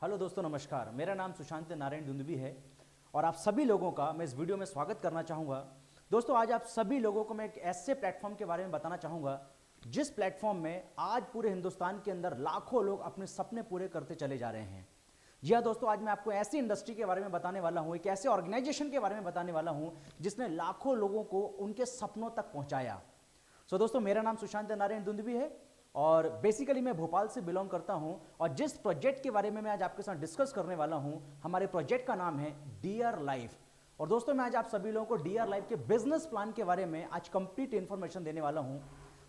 Hello दोस्तों, नमस्कार। मेरा नाम सुशांत नारायण दुंदुबी है और आप सभी लोगों का मैं इस वीडियो में स्वागत करना चाहूँगा। दोस्तों, आज आप सभी लोगों को मैं एक ऐसे प्लेटफॉर्म के बारे में बताना चाहूँगा जिस प्लेटफॉर्म में आज पूरे हिंदुस्तान के अंदर लाखों लोग अपने सपने पूरे करते चले जा रहे हैं। जी हाँ दोस्तों, आज मैं आपको ऐसी इंडस्ट्री के बारे में बताने वाला हूँ, एक ऐसे ऑर्गेनाइजेशन के बारे में बताने वाला हूँ जिसने लाखों लोगों को उनके सपनों तक पहुँचाया। सो दोस्तों, मेरा नाम सुशांत नारायण दुंदुबी है और बेसिकली मैं भोपाल से बिलोंग करता हूं और जिस प्रोजेक्ट के बारे में मैं आज आपके साथ डिस्कस करने वाला हूं, हमारे प्रोजेक्ट का नाम है डियर लाइफ। और दोस्तों, मैं आज आप सभी लोगों को डियर लाइफ के बिजनेस प्लान के बारे में आज कंप्लीट इंफॉर्मेशन देने वाला हूं।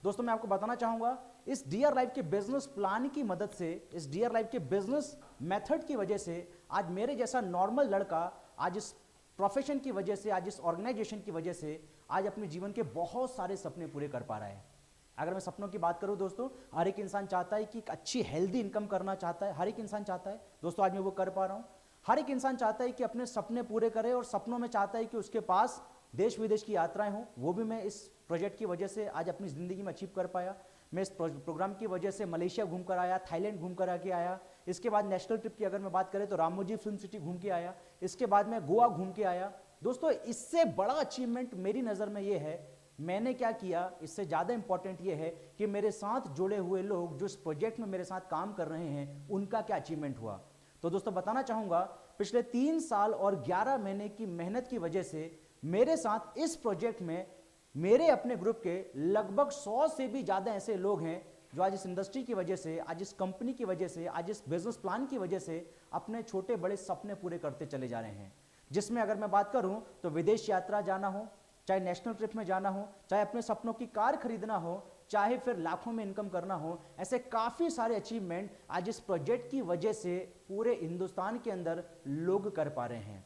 दोस्तों, मैं आपको बताना चाहूंगा इस डियर लाइफ के बिजनेस प्लान की मदद से, इस डियर लाइफ के बिजनेस मेथड की वजह से आज मेरे जैसा नॉर्मल लड़का आज इस प्रोफेशन की वजह से, आज इस ऑर्गेनाइजेशन की वजह से आज अपने जीवन के बहुत सारे सपने पूरे कर पा रहा है। अगर मैं सपनों की बात करूं दोस्तों, हर एक इंसान चाहता है कि एक अच्छी हेल्दी इनकम करना चाहता है। हर एक इंसान चाहता है दोस्तों, आज मैं वो कर पा रहा हूं। हर एक इंसान चाहता है कि अपने सपने पूरे करे और सपनों में चाहता है कि उसके पास देश विदेश की यात्राएं हों। वो भी मैं इस प्रोजेक्ट की वजह से आज अपनी ज़िंदगी में अचीव कर पाया। मैं इस प्रोग्राम की वजह से मलेशिया घूम कर आया, थाईलैंड घूम कर आके आया। इसके बाद नेशनल ट्रिप की अगर मैं बात करें तो रामोजी फिल्म सिटी घूम के आया। इसके बाद मैं गोवा घूम के आया। दोस्तों, इससे बड़ा अचीवमेंट मेरी नज़र में ये है, मैंने क्या किया, इससे ज़्यादा इंपॉर्टेंट ये है कि मेरे साथ जुड़े हुए लोग जो इस प्रोजेक्ट में मेरे साथ काम कर रहे हैं उनका क्या अचीवमेंट हुआ। तो दोस्तों, बताना चाहूँगा पिछले 3 साल और 11 महीने की मेहनत की वजह से मेरे साथ इस प्रोजेक्ट में मेरे अपने ग्रुप के लगभग 100 से भी ज़्यादा ऐसे लोग हैं जो आज इस इंडस्ट्री की वजह से, आज इस कंपनी की वजह से, आज इस बिजनेस प्लान की वजह से अपने छोटे बड़े सपने पूरे करते चले जा रहे हैं। जिसमें अगर मैं बात करूं तो विदेश यात्रा जाना हो, चाहे नेशनल ट्रिप में जाना हो, चाहे अपने सपनों की कार खरीदना हो, चाहे फिर लाखों में इनकम करना हो, ऐसे काफ़ी सारे अचीवमेंट आज इस प्रोजेक्ट की वजह से पूरे हिंदुस्तान के अंदर लोग कर पा रहे हैं।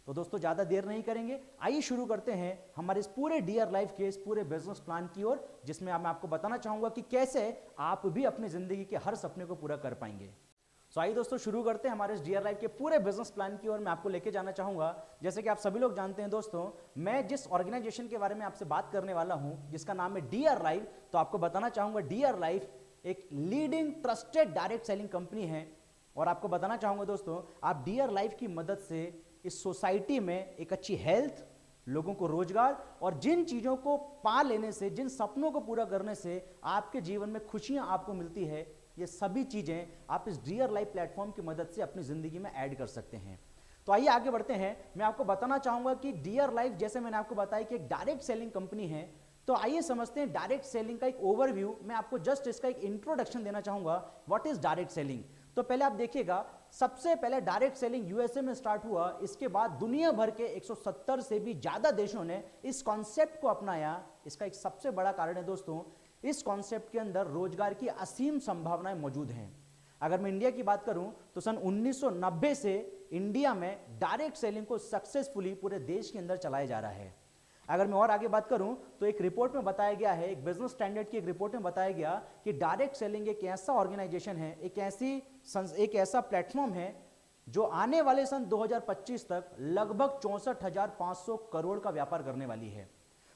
तो दोस्तों, ज़्यादा देर नहीं करेंगे, आइए शुरू करते हैं हमारे इस पूरे डियर लाइफ के इस पूरे बिजनेस प्लान की ओर, जिसमें मैं आपको बताना चाहूँगा कि कैसे आप भी अपनी ज़िंदगी के हर सपने को पूरा कर पाएंगे। तो आइए दोस्तों, शुरू करते हैं हमारे इस डियर लाइफ के पूरे बिजनेस प्लान की ओर। मैं आपको लेके जाना चाहूँगा, जैसे कि आप सभी लोग जानते हैं दोस्तों, मैं जिस ऑर्गेनाइजेशन के बारे में आपसे बात करने वाला हूँ जिसका नाम है डियर लाइफ, तो आपको बताना चाहूँगा डियर लाइफ एक leading trusted direct selling company है। और आपको बताना चाहूँगा दोस्तों, आप डियर लाइफ की मदद से इस सोसाइटी में एक अच्छी हेल्थ, लोगों को रोजगार और जिन चीज़ों को पा लेने से, जिन सपनों को पूरा करने से आपके जीवन में खुशियाँ आपको मिलती है, ये सभी चीज़ें आप इस डियर लाइफ प्लेटफॉर्म की मदद से अपनी ज़िंदगी में ऐड कर सकते हैं। तो आइए आगे बढ़ते हैं। मैं आपको बताना चाहूँगा कि डियर लाइफ, जैसे मैंने आपको बताया कि एक डायरेक्ट सेलिंग कंपनी है, तो आइए समझते हैं डायरेक्ट सेलिंग का एक ओवरव्यू। मैं आपको जस्ट इसका एक इंट्रोडक्शन देना चाहूँगा, व्हाट इज़ डायरेक्ट सेलिंग। तो पहले आप देखिएगा, सबसे पहले डायरेक्ट सेलिंग यूएसए में स्टार्ट हुआ। इसके बाद दुनिया भर के 170 से भी ज़्यादा देशों ने इस कॉन्सेप्ट को अपनाया। इसका एक सबसे बड़ा कारण है दोस्तों, इस कॉन्सेप्ट के अंदर रोजगार की असीम संभावनाएं मौजूद हैं। अगर मैं इंडिया की बात करूं तो सन 1990 से इंडिया में डायरेक्ट सेलिंग को सक्सेसफुली पूरे देश के अंदर चलाया जा रहा है। अगर मैं और आगे बात करूं तो एक रिपोर्ट में बताया गया है, एक बिजनेस स्टैंडर्ड की एक रिपोर्ट में बताया गया कि डायरेक्ट सेलिंग एक ऐसा ऑर्गेनाइजेशन है, एक ऐसा प्लेटफॉर्म है जो आने वाले सन 2025 तक लगभग 64,500 करोड़ का व्यापार करने वाली है।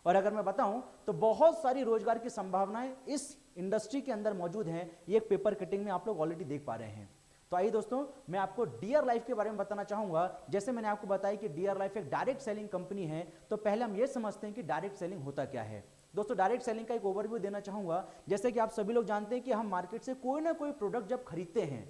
और अगर मैं बताऊं तो बहुत सारी रोजगार की संभावनाएं इस इंडस्ट्री के अंदर मौजूद हैं। ये एक पेपर कटिंग में आप लोग ऑलरेडी देख पा रहे हैं। तो आइए दोस्तों, मैं आपको डियर लाइफ के बारे में बताना चाहूंगा। जैसे मैंने आपको बताया कि डियर लाइफ एक डायरेक्ट सेलिंग कंपनी है, तो पहले हम ये समझते हैं कि डायरेक्ट सेलिंग होता क्या है। दोस्तों, डायरेक्ट सेलिंग का एक ओवरव्यू देना चाहूंगा। जैसे कि आप सभी लोग जानते हैं कि हम मार्केट से कोई ना कोई प्रोडक्ट जब खरीदते हैं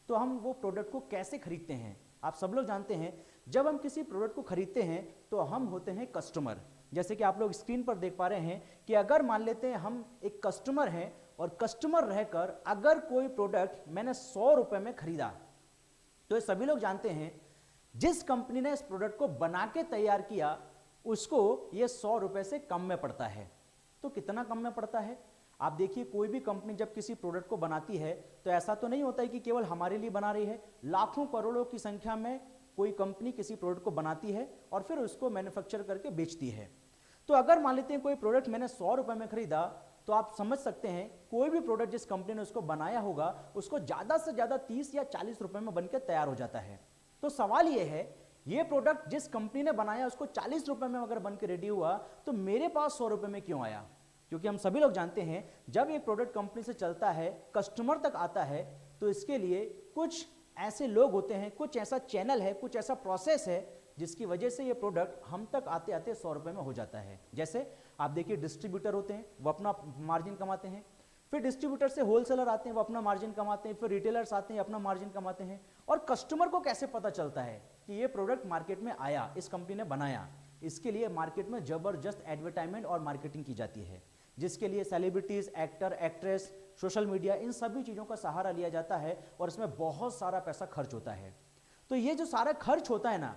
तो हम वो प्रोडक्ट को कैसे खरीदते हैं। आप सब लोग जानते हैं, जब हम किसी प्रोडक्ट को खरीदते हैं तो हम होते हैं कस्टमर। जैसे कि आप लोग स्क्रीन पर देख पा रहे हैं कि अगर मान लेते हैं हम एक कस्टमर हैं और कस्टमर रहकर अगर कोई प्रोडक्ट मैंने 100 रुपए में खरीदा, तो ये सभी लोग जानते हैं जिस कंपनी ने इस प्रोडक्ट को बना के तैयार किया उसको ये 100 रुपए से कम में पड़ता है। तो कितना कम में पड़ता है? आप देखिए, कोई भी कंपनी जब किसी प्रोडक्ट को बनाती है तो ऐसा तो नहीं होता है कि केवल हमारे लिए बना रही है। लाखों करोड़ों की संख्या में कोई कंपनी किसी प्रोडक्ट को बनाती है और फिर उसको मैन्युफैक्चर करके बेचती है। तो अगर मान लेते हैं कोई प्रोडक्ट मैंने 100 रुपए में खरीदा, तो आप समझ सकते हैं कोई भी प्रोडक्ट जिस कंपनी ने उसको बनाया होगा उसको ज़्यादा से ज़्यादा 30 या 40 रुपए में बनकर तैयार हो जाता है। तो सवाल ये है, ये प्रोडक्ट जिस कंपनी ने बनाया उसको 40 रुपए में अगर बन के रेडी हुआ तो मेरे पास 100 रुपए में क्यों आया? क्योंकि हम सभी लोग जानते हैं जब एक प्रोडक्ट कंपनी से चलता है, कस्टमर तक आता है, तो इसके लिए कुछ ऐसे लोग होते हैं, कुछ ऐसा चैनल है, कुछ ऐसा प्रोसेस है जिसकी वजह से ये प्रोडक्ट हम तक आते आते 100 रुपये में हो जाता है। जैसे आप देखिए डिस्ट्रीब्यूटर होते हैं, वो अपना मार्जिन कमाते हैं, फिर डिस्ट्रीब्यूटर से होलसेलर आते हैं, वो अपना मार्जिन कमाते हैं, फिर रिटेलर्स आते हैं, अपना मार्जिन कमाते हैं। और कस्टमर को कैसे पता चलता है कि ये प्रोडक्ट मार्केट में आया, इस कंपनी ने बनाया? इसके लिए मार्केट में जबरदस्त एडवर्टाइजमेंट और मार्केटिंग की जाती है, जिसके लिए celebrities, actor, actress, social media, इन सभी चीज़ों का सहारा लिया जाता है और इसमें बहुत सारा पैसा खर्च होता है। तो ये जो सारा खर्च होता है ना,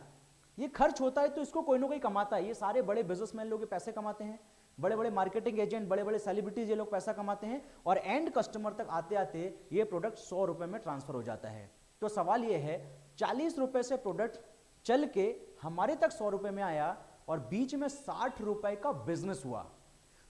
ये खर्च होता है तो इसको कोई ना कोई कमाता है। ये सारे बड़े बिजनेसमैन लोग पैसे कमाते हैं, बड़े बड़े मार्केटिंग एजेंट, बड़े बड़े सेलिब्रिटीज, ये लोग पैसा कमाते हैं और एंड कस्टमर तक आते आते ये प्रोडक्ट 100 रुपये में ट्रांसफर हो जाता है। तो सवाल ये है, 40 रुपये से प्रोडक्ट चल के हमारे तक 100 रुपये में आया और बीच में 60 रुपये का बिजनेस हुआ।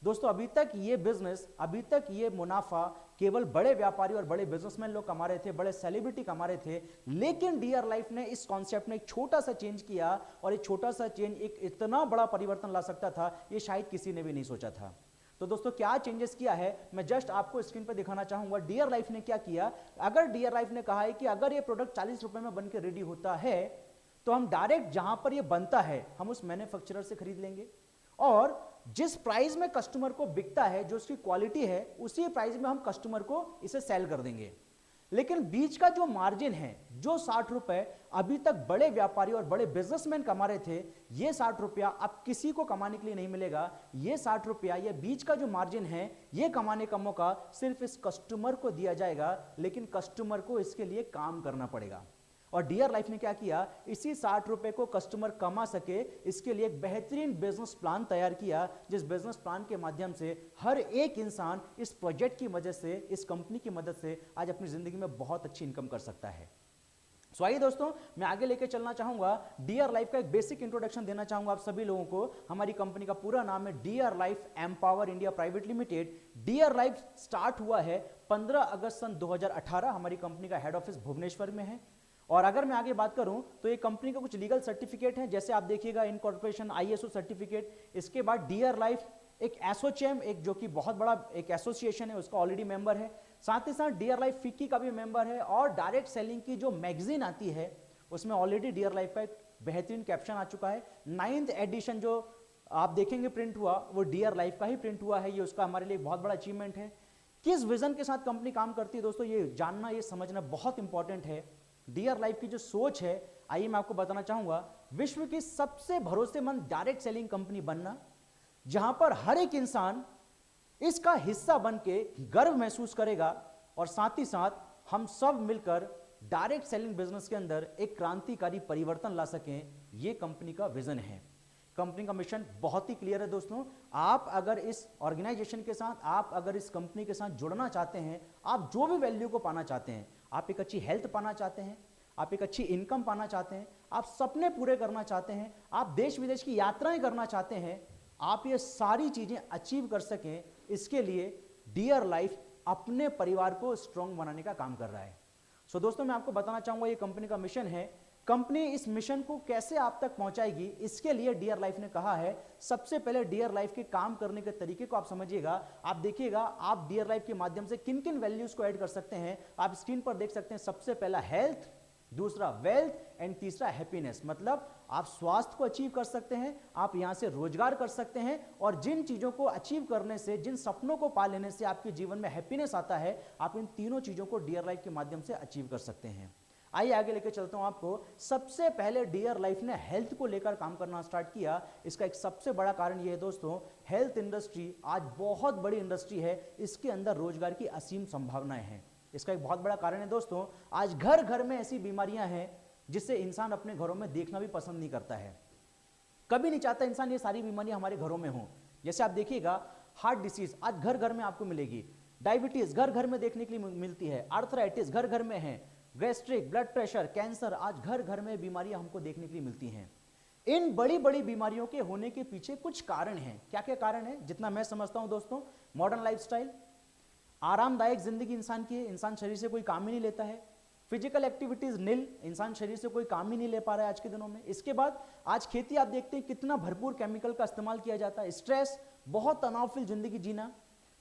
दोस्तों अभी तक ये बिजनेस, अभी तक ये मुनाफा केवल बड़े व्यापारी और बड़े बिजनेसमैन लोग कमा रहे थे, बड़े सेलिब्रिटी कमा रहे थे। लेकिन डियर लाइफ ने इस कॉन्सेप्ट में एक छोटा सा चेंज किया और एक छोटा सा चेंज एक इतना बड़ा परिवर्तन ला सकता था, ये शायद किसी ने भी नहीं सोचा था। तो दोस्तों क्या चेंजेस किया है, मैं जस्ट आपको स्क्रीन पर दिखाना चाहूंगा। डियर लाइफ ने क्या किया? अगर डियर लाइफ ने कहा है कि अगर ये प्रोडक्ट 40 रुपए में बनकर रेडी होता है तो हम डायरेक्ट जहां पर ये बनता है हम उस मैन्युफैक्चरर से खरीद लेंगे और जिस प्राइस में कस्टमर को बिकता है, जो उसकी क्वालिटी है, उसी प्राइस में हम कस्टमर को इसे सेल कर देंगे। लेकिन बीच का जो मार्जिन है, जो 60 रुपए अभी तक बड़े व्यापारी और बड़े बिजनेसमैन कमा रहे थे, ये 60 रुपया अब किसी को कमाने के लिए नहीं मिलेगा। ये 60 रुपया, ये बीच का जो मार्जिन है, ये कमाने का मौका सिर्फ इस कस्टमर को दिया जाएगा, लेकिन कस्टमर को इसके लिए काम करना पड़ेगा। और डियर लाइफ ने क्या किया, इसी 60 रुपए को कस्टमर कमा सके, इसके लिए एक बेहतरीन बिजनेस प्लान तैयार किया, जिस बिजनेस प्लान के माध्यम से हर एक इंसान इस प्रोजेक्ट की मदद से, इस कंपनी की मदद से आज अपनी जिंदगी में बहुत अच्छी इनकम कर सकता है। सो आइए दोस्तों, मैं आगे लेके चलना चाहूंगा। डियर लाइफ का एक बेसिक इंट्रोडक्शन देना चाहूंगा आप सभी लोगों को। हमारी कंपनी का पूरा नाम है dear life empower India private limited. Dear life start हुआ है 15 अगस्त सन 2018। हमारी कंपनी का हेड ऑफिस भुवनेश्वर में है। और अगर मैं आगे बात करूं तो ये कंपनी का कुछ लीगल सर्टिफिकेट है, जैसे आप देखिएगा इनकॉर्पोरेशन, ISO सर्टिफिकेट। इसके बाद डियर लाइफ एक एसोचैम, एक जो कि बहुत बड़ा एक एसोसिएशन है, उसका ऑलरेडी मेंबर है। साथ ही साथ डियर लाइफ फिक्की का भी मेंबर है और डायरेक्ट सेलिंग की जो मैगजीन आती है उसमें ऑलरेडी डियर लाइफ का एक बेहतरीन कैप्शन आ चुका है। 9th एडिशन जो आप देखेंगे प्रिंट हुआ, वो डियर लाइफ का ही प्रिंट हुआ है। ये उसका हमारे लिए बहुत बड़ा अचीवमेंट है। किस विजन के साथ कंपनी काम करती है दोस्तों, ये जानना, ये समझना बहुत इंपॉर्टेंट है। डियर लाइफ की जो सोच है, आइए मैं आपको बताना चाहूंगा, विश्व की सबसे भरोसेमंद डायरेक्ट सेलिंग कंपनी बनना, जहां पर हर एक इंसान इसका हिस्सा बन के गर्व महसूस करेगा और साथ ही साथ हम सब मिलकर डायरेक्ट सेलिंग बिजनेस के अंदर एक क्रांतिकारी परिवर्तन ला सकें। यह कंपनी का विजन है। कंपनी का मिशन बहुत ही क्लियर है दोस्तों। आप अगर इस ऑर्गेनाइजेशन के साथ, आप अगर इस कंपनी के साथ जुड़ना चाहते हैं, आप जो भी वैल्यू को पाना चाहते हैं, आप एक अच्छी हेल्थ पाना चाहते हैं, आप एक अच्छी इनकम पाना चाहते हैं, आप सपने पूरे करना चाहते हैं, आप देश विदेश की यात्राएं करना चाहते हैं, आप ये सारी चीजें अचीव कर सकें, इसके लिए डियर लाइफ अपने परिवार को स्ट्रांग बनाने का काम कर रहा है। सो दोस्तों, मैं आपको बताना चाहूंगा ये कंपनी का मिशन है। कंपनी इस मिशन को कैसे आप तक पहुंचाएगी, इसके लिए डियर लाइफ ने कहा है, सबसे पहले डियर लाइफ के काम करने के तरीके को आप समझिएगा। आप देखिएगा आप डियर लाइफ के माध्यम से किन किन वैल्यूज को ऐड कर सकते हैं। आप स्क्रीन पर देख सकते हैं। सबसे पहला हेल्थ, दूसरा वेल्थ एंड तीसरा हैप्पीनेस। मतलब आप स्वास्थ्य को अचीव कर सकते हैं, आप यहां से रोजगार कर सकते हैं, और जिन चीजों को अचीव करने से, जिन सपनों को पा लेने से आपके जीवन में हैप्पीनेस आता है, आप इन तीनों चीजों को डियर लाइफ के माध्यम से अचीव कर सकते हैं। आइए आगे लेकर चलता हूं आपको। सबसे पहले डियर लाइफ ने हेल्थ को लेकर काम करना स्टार्ट किया। इसका एक सबसे बड़ा कारण यह है दोस्तों, हेल्थ इंडस्ट्री आज बहुत बड़ी इंडस्ट्री है, इसके अंदर रोजगार की असीम संभावनाएं हैं। इसका एक बहुत बड़ा कारण है दोस्तों, आज घर घर में ऐसी बीमारियां हैं जिससे इंसान अपने घरों में देखना भी पसंद नहीं करता है। कभी नहीं चाहता इंसान ये सारी बीमारियां हमारे घरों में हों। जैसे आप देखिएगा, हार्ट डिसीज आज घर घर में आपको मिलेगी, डायबिटीज घर घर में देखने के लिए मिलती है, आर्थराइटिस घर घर में है, गैस्ट्रिक, ब्लड प्रेशर, कैंसर, आज घर घर में बीमारियां हमको देखने के लिए मिलती हैं। इन बड़ी बड़ी बीमारियों के होने के पीछे कुछ कारण हैं। क्या क्या कारण है? जितना मैं समझता हूं दोस्तों, मॉडर्न लाइफस्टाइल, आरामदायक जिंदगी इंसान की है, इंसान शरीर से कोई काम ही नहीं लेता है। फिजिकल एक्टिविटीज नील, इंसान शरीर से कोई काम ही नहीं ले पा रहा है आज के दिनों में। इसके बाद आज खेती आप देखते हैं कितना भरपूर केमिकल का इस्तेमाल किया जाता है। स्ट्रेस, बहुत तनावफुल जिंदगी जीना,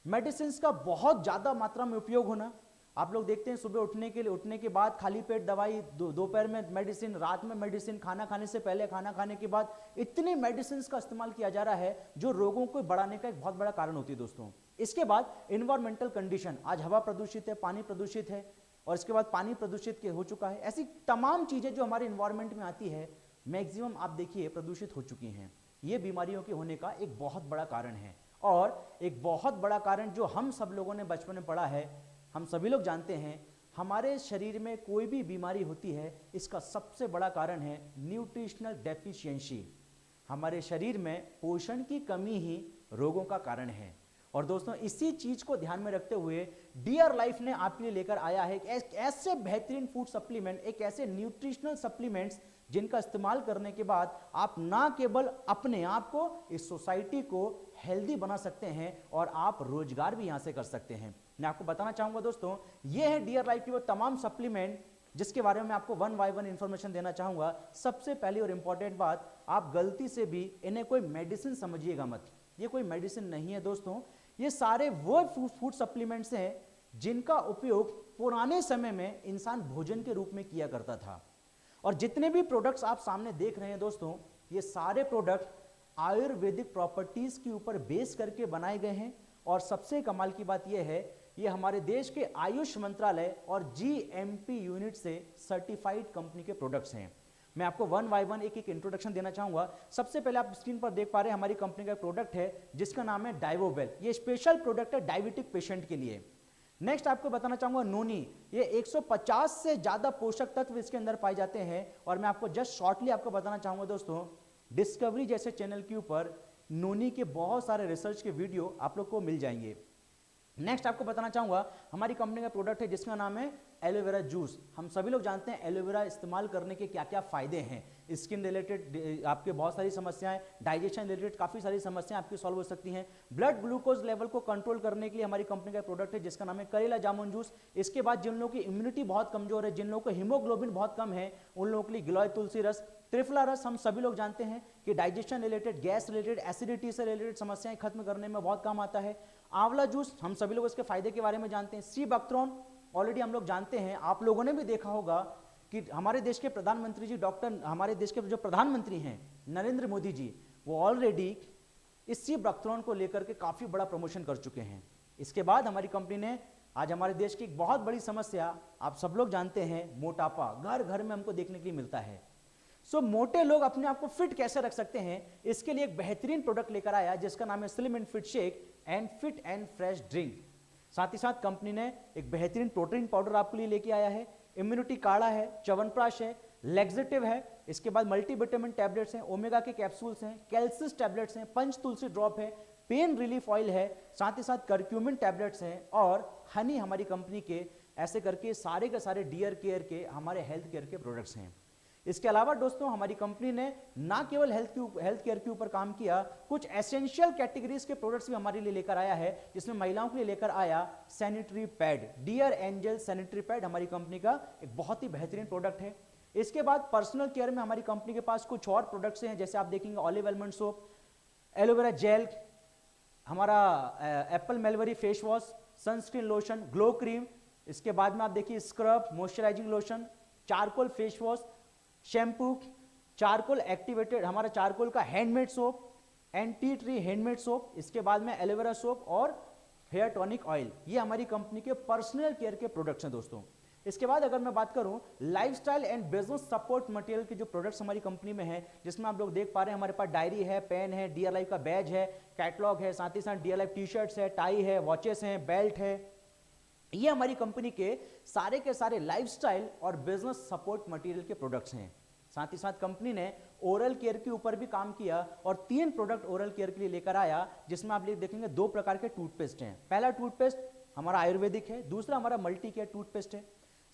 मेडिसिन का बहुत ज्यादा मात्रा में उपयोग होना। आप लोग देखते हैं सुबह उठने के बाद खाली पेट दवाई, दोपहर में मेडिसिन, रात में मेडिसिन, खाना खाने से पहले, खाना खाने के बाद, इतनी मेडिसिन का इस्तेमाल किया जा रहा है जो रोगों को बढ़ाने का एक बहुत बड़ा कारण होती है दोस्तों। इसके बाद इन्वायरमेंटल कंडीशन, आज हवा प्रदूषित है, पानी प्रदूषित है, और इसके बाद पानी प्रदूषित हो चुका है। ऐसी तमाम चीजें जो हमारे इन्वायरमेंट में आती है मैक्सिमम आप देखिए प्रदूषित हो चुकी हैं। ये बीमारियों के होने का एक बहुत बड़ा कारण है। और एक बहुत बड़ा कारण जो हम सब लोगों ने बचपन में पढ़ा है, हम सभी लोग जानते हैं, हमारे शरीर में कोई भी बीमारी होती है इसका सबसे बड़ा कारण है न्यूट्रिशनल डेफिशिएंसी। हमारे शरीर में पोषण की कमी ही रोगों का कारण है। और दोस्तों इसी चीज को ध्यान में रखते हुए डियर लाइफ ने आपके लिए लेकर आया है एक ऐसे बेहतरीन फूड सप्लीमेंट, एक ऐसे न्यूट्रिशनल सप्लीमेंट्स जिनका इस्तेमाल करने के बाद आप ना केवल अपने आप को, इस सोसाइटी को हेल्दी बना सकते हैं और आप रोजगार भी यहां से कर सकते हैं। मैं आपको बताना चाहूंगा दोस्तों, ये है डियर लाइफ की वो तमाम सप्लीमेंट जिसके बारे में मैं आपको वन बाय वन इंफॉर्मेशन देना चाहूंगा। सबसे पहली और इंपॉर्टेंट बात, आप गलती से भी इन्हें कोई मेडिसिन समझिएगा मत। ये कोई मेडिसिन नहीं है दोस्तों, ये सारे वो फूड सप्लीमेंट्स हैं जिनका उपयोग पुराने समय में इंसान भोजन के रूप में किया करता था। और जितने भी प्रोडक्ट्स आप सामने देख रहे हैं दोस्तों, ये सारे प्रोडक्ट आयुर्वेदिक प्रॉपर्टीज के ऊपर बेस करके बनाए गए हैं। और सबसे कमाल की बात यह है, ये हमारे देश के आयुष मंत्रालय और जीएमपी यूनिट से सर्टिफाइड कंपनी के प्रोडक्ट्स हैं। मैं आपको वन बाय वन एक इंट्रोडक्शन देना चाहूंगा। सबसे पहले आप स्क्रीन पर देख पा रहे हैं हमारी कंपनी का प्रोडक्ट है जिसका नाम है डाइवोवेल। ये स्पेशल प्रोडक्ट है डायबिटिक पेशेंट के लिए। नेक्स्ट आपको बताना चाहूंगा नोनी, ये 150 से ज्यादा पोषक तत्व इसके अंदर पाए जाते हैं। और मैं आपको जस्ट शॉर्टली आपको बताना चाहूंगा दोस्तों, डिस्कवरी जैसे चैनल के ऊपर नोनी के बहुत सारे रिसर्च के वीडियो आप लोग को मिल जाएंगे। नेक्स्ट आपको बताना चाहूंगा हमारी कंपनी का प्रोडक्ट है जिसका नाम है एलोवेरा जूस। हम सभी लोग जानते हैं एलोवेरा इस्तेमाल करने के क्या क्या फायदे हैं। स्किन रिलेटेड आपके बहुत सारी समस्याएं, डाइजेशन रिलेटेड काफी सारी समस्याएं आपकी सॉल्व हो सकती हैं। ब्लड ग्लूकोज लेवल को कंट्रोल करने के लिए हमारी कंपनी का प्रोडक्ट है जिसका नाम है करेला जामुन जूस। इसके बाद जिन लोगों की इम्यूनिटी बहुत कमजोर है, जिन लोगों को हीमोग्लोबिन बहुत कम है, उन लोगों के लिए गिलोय तुलसी रस। त्रिफला रस हम सभी लोग जानते हैं कि digestion related, gas related, acidity से रिलेटेड समस्याएं खत्म करने में बहुत काम आता है। आंवला जूस, हम सभी लोग इसके फायदे के बारे में जानते हैं। सी बकथ्रोन ऑलरेडी हम लोग जानते हैं, आप लोगों ने भी देखा होगा कि हमारे देश के प्रधानमंत्री जी हमारे देश के जो प्रधानमंत्री हैं नरेंद्र मोदी जी, वो ऑलरेडी इस सी बकथ्रोन को लेकर के काफी बड़ा प्रमोशन कर चुके हैं। इसके बाद हमारी कंपनी ने आज हमारे देश की एक बहुत बड़ी समस्या आप सब लोग जानते हैं, मोटापा घर घर में हमको देखने के लिए मिलता है। सो मोटे लोग अपने आप को फिट कैसे रख सकते हैं, इसके लिए एक बेहतरीन प्रोडक्ट लेकर आया जिसका नाम है slim and fit shake and fit and fresh drink. साथ ही साथ कंपनी ने एक बेहतरीन प्रोटीन पाउडर आपके लिए लेके आया है। इम्यूनिटी काढ़ा है, च्यवनप्राश है, लेग्जेटिव है, इसके बाद मल्टीविटामिन टैबलेट्स हैं, ओमेगा के कैप्सूल्स हैं, कैल्सिस टैबलेट्स हैं, पंच तुलसी ड्रॉप है, पेन रिलीफ ऑयल है, साथ ही साथ करक्यूमिन टैबलेट्स हैं और हनी हमारी कंपनी के, ऐसे करके सारे के सारे डियर केयर के हमारे हेल्थ केयर के प्रोडक्ट्स हैं। इसके अलावा दोस्तों हमारी कंपनी ने ना केवल हेल्थ केयर के ऊपर काम किया, कुछ एसेंशियल कैटेगरीज के प्रोडक्ट्स भी हमारे लिए लेकर आया है, जिसमें महिलाओं के लिए लेकर आया sanitary pad, dear angel sanitary pad हमारी कंपनी का एक बहुत ही बेहतरीन प्रोडक्ट है। इसके बाद पर्सनल केयर में हमारी कंपनी के पास कुछ और प्रोडक्ट्स हैं, जैसे आप देखेंगे olive almond soap, aloe vera gel, हमारा apple Melbury face wash, sunscreen lotion, glow cream, इसके बाद में आप देखिए scrub, moisturising lotion, charcoal face wash, shampoo, charcoal activated हमारा चारकोल का handmade soap, anti tree handmade soap, इसके बाद में एलोवेरा सोप और हेयर टॉनिक ऑयल। ये हमारी कंपनी के पर्सनल केयर के प्रोडक्ट्स हैं दोस्तों। इसके बाद अगर मैं बात करूं lifestyle and business support material के जो प्रोडक्ट्स हमारी कंपनी में है, जिसमें आप लोग देख पा रहे हैं हमारे पास डायरी है, पेन है, डियर लाइफ का बैज है, कैटलॉग है, साथ ही साथ डियर लाइफ टी शर्ट्स है, टाई है, वॉचेस हैं, बेल्ट है। ये हमारी कंपनी के सारे लाइफस्टाइल और बिजनेस सपोर्ट मटेरियल के प्रोडक्ट्स हैं। साथ ही साथ कंपनी ने ओरल केयर के ऊपर भी काम किया और 3 प्रोडक्ट ओरल केयर के लिए लेकर आया, जिसमें आप देखेंगे 2 प्रकार के टूथपेस्ट हैं। पहला टूथपेस्ट हमारा आयुर्वेदिक है, दूसरा हमारा मल्टी केयर टूथपेस्ट है।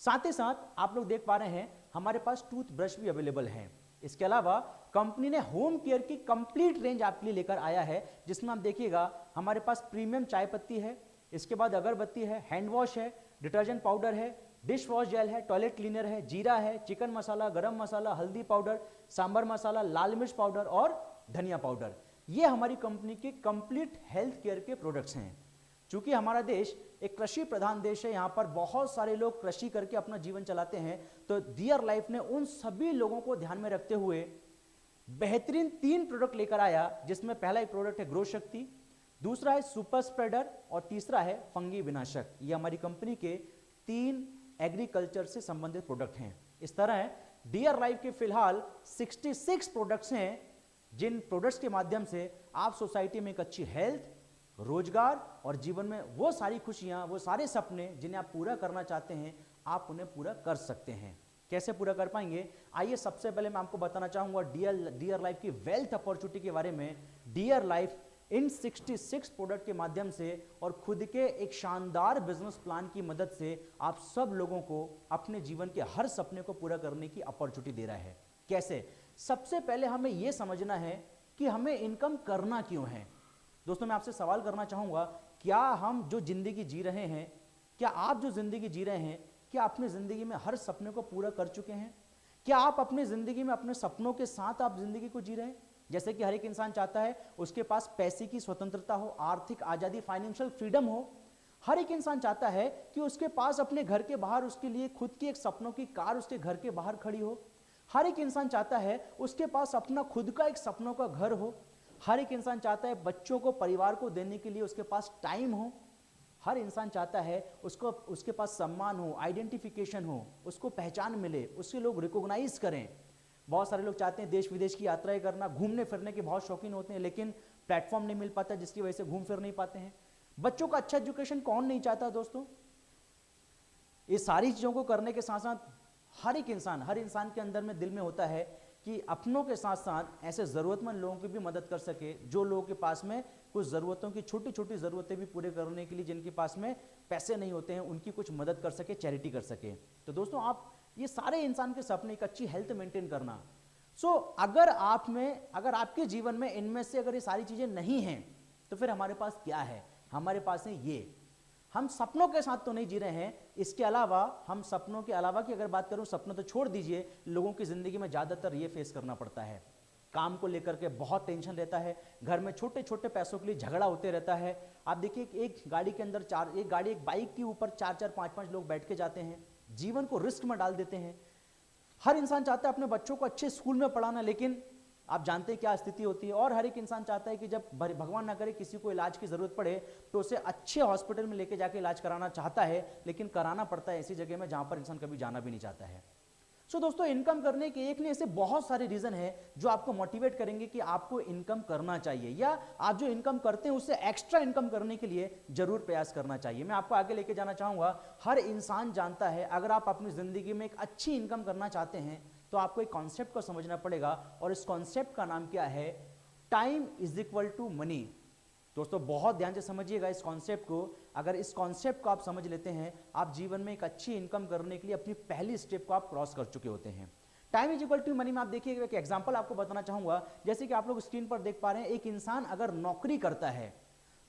साथ ही साथ आप लोग देख पा रहे हैं हमारे पास टूथ ब्रश भी अवेलेबल है। इसके अलावा कंपनी ने होम केयर की कंप्लीट रेंज आपके लिए लेकर आया है, जिसमें आप देखिएगा हमारे पास प्रीमियम चाय पत्ती है, इसके बाद अगरबत्ती है, हैंड वॉश है, डिटर्जेंट पाउडर है, डिश वॉश जेल है, टॉयलेट क्लीनर है, जीरा है, चिकन मसाला, गरम मसाला, हल्दी पाउडर, सांबर मसाला, लाल मिर्च पाउडर और धनिया पाउडर। ये हमारी कंपनी के कंप्लीट हेल्थ केयर के प्रोडक्ट्स हैं। चूंकि हमारा देश एक कृषि प्रधान देश है, यहाँ पर बहुत सारे लोग कृषि करके अपना जीवन चलाते हैं। तो डियर लाइफ ने उन सभी लोगों को ध्यान में रखते हुए बेहतरीन 3 प्रोडक्ट लेकर आया, जिसमें पहला एक प्रोडक्ट है ग्रो शक्ति, दूसरा है सुपर स्प्रेडर और तीसरा है फंगी विनाशक। ये हमारी कंपनी के 3 एग्रीकल्चर से संबंधित प्रोडक्ट हैं। इस तरह डियर लाइफ के फिलहाल 66 प्रोडक्ट्स हैं, जिन प्रोडक्ट्स के माध्यम से आप सोसाइटी में एक अच्छी हेल्थ, रोजगार और जीवन में वो सारी खुशियां, वो सारे सपने जिन्हें आप पूरा करना चाहते हैं, आप उन्हें पूरा कर सकते हैं। कैसे पूरा कर पाएंगे? आइए सबसे पहले मैं आपको बताना चाहूंगा डियर लाइफ की वेल्थ अपॉर्चुनिटी के बारे में। डियर लाइफ इन 66 प्रोडक्ट के माध्यम से और खुद के एक शानदार बिजनेस प्लान की मदद से आप सब लोगों को अपने जीवन के हर सपने को पूरा करने की अपॉर्चुनिटी दे रहा है। कैसे? सबसे पहले हमें यह समझना है कि हमें इनकम करना क्यों है। दोस्तों, मैं आपसे सवाल करना चाहूंगा, क्या हम जो जिंदगी जी रहे हैं, क्या आप जो जिंदगी जी रहे हैं, क्या अपनी जिंदगी में हर सपने को पूरा कर चुके हैं? क्या आप अपनी जिंदगी में अपने सपनों के साथ आप जिंदगी को जी रहे हैं? जैसे कि हर एक इंसान चाहता है उसके पास पैसे की स्वतंत्रता हो, आर्थिक आजादी, फाइनेंशियल फ्रीडम हो। हर एक इंसान चाहता है कि उसके पास अपने घर के बाहर उसके लिए खुद की एक सपनों की कार उसके घर के बाहर खड़ी हो। हर एक इंसान चाहता है उसके पास अपना खुद का एक सपनों का घर हो। हर एक इंसान चाहता है बच्चों को, परिवार को देने के लिए उसके पास टाइम हो। हर इंसान चाहता है उसके पास सम्मान हो, आइडेंटिफिकेशन हो, उसको पहचान मिले, उससे लोग रिकॉग्नाइज करें। बहुत सारे लोग चाहते हैं देश विदेश की यात्राएं करना, घूमने फिरने के बहुत शौकीन होते हैं, लेकिन प्लेटफॉर्म नहीं मिल पाता जिसकी वजह से घूम फिर नहीं पाते हैं। बच्चों का अच्छा एजुकेशन कौन नहीं चाहता दोस्तों? ये सारी चीजों को करने के साथ साथ हर इंसान के अंदर में दिल में होता है कि अपनों के साथ साथ ऐसे जरूरतमंद लोगों की भी मदद कर सके, जो लोगों के पास में कुछ जरूरतों की छोटी छोटी जरूरतें भी पूरे करने के लिए, जिनके पास में पैसे नहीं होते हैं, उनकी कुछ मदद कर सके, चैरिटी कर सके। तो दोस्तों, आप ये सारे इंसान के सपने, एक अच्छी हेल्थ मेंटेन करना। अगर आपके जीवन में इनमें से अगर ये सारी चीजें नहीं हैं, तो फिर हमारे पास क्या है? हमारे पास है ये। हम सपनों के साथ तो नहीं जी रहे हैं, इसके अलावा हम सपनों के अलावा की अगर बात करूं, सपनों तो छोड़ दीजिए, लोगों की जिंदगी में ज्यादातर ये फेस करना पड़ता है। काम को लेकर के बहुत टेंशन रहता है, घर में छोटे छोटे पैसों के लिए झगड़ा होते रहता है। आप देखिए, एक गाड़ी के अंदर एक बाइक के ऊपर 4-4, 5-5 लोग बैठ के जाते हैं, जीवन को रिस्क में डाल देते हैं। हर इंसान चाहता है अपने बच्चों को अच्छे स्कूल में पढ़ाना, लेकिन आप जानते हैं क्या स्थिति होती है। और हर एक इंसान चाहता है कि जब भगवान ना करे किसी को इलाज की जरूरत पड़े, तो उसे अच्छे हॉस्पिटल में लेके जाके इलाज कराना चाहता है, लेकिन कराना पड़ता है ऐसी जगह में जहां पर इंसान कभी जाना भी नहीं चाहता है। दोस्तों, इनकम करने के एक नहीं, ऐसे बहुत सारे रीजन है जो आपको मोटिवेट करेंगे कि आपको इनकम करना चाहिए, या आप जो इनकम करते हैं उससे एक्स्ट्रा इनकम करने के लिए जरूर प्रयास करना चाहिए। मैं आपको आगे लेके जाना चाहूंगा। हर इंसान जानता है, अगर आप अपनी जिंदगी में एक अच्छी इनकम करना चाहते हैं, तो आपको एक कॉन्सेप्ट को समझना पड़ेगा, और इस कॉन्सेप्ट का नाम क्या है? Time is equal to money. दोस्तों, बहुत ध्यान से समझिएगा इस कॉन्सेप्ट को। अगर इस कॉन्सेप्ट को आप समझ लेते हैं, आप जीवन में एक अच्छी इनकम करने के लिए अपनी पहली स्टेप को आप क्रॉस कर चुके होते हैं। Time is equal to money में आप देखिए, एक एग्जांपल आपको बताना चाहूंगा। जैसे कि आप लोग स्क्रीन पर देख पा रहे हैं, एक इंसान अगर नौकरी करता है,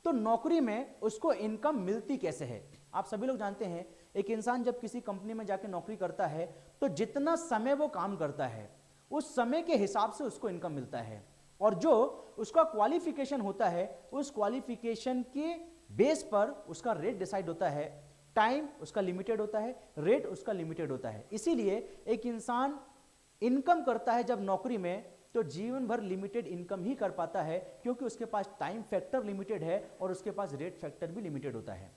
तो नौकरी में उसको इनकम मिलती कैसे है? आप सभी लोग जानते हैं, एक इंसान जब किसी कंपनी में जाके नौकरी करता है, तो जितना समय वो काम करता है, उस समय के हिसाब से उसको इनकम मिलता है, और जो उसका क्वालिफिकेशन होता है, उस क्वालिफिकेशन के बेस पर उसका रेट डिसाइड होता है। टाइम उसका लिमिटेड होता है, रेट उसका लिमिटेड होता है। इसीलिए एक इंसान इनकम करता है जब नौकरी में, तो जीवन भर लिमिटेड इनकम ही कर पाता है, क्योंकि उसके पास टाइम फैक्टर लिमिटेड है और उसके पास रेट फैक्टर भी लिमिटेड होता है।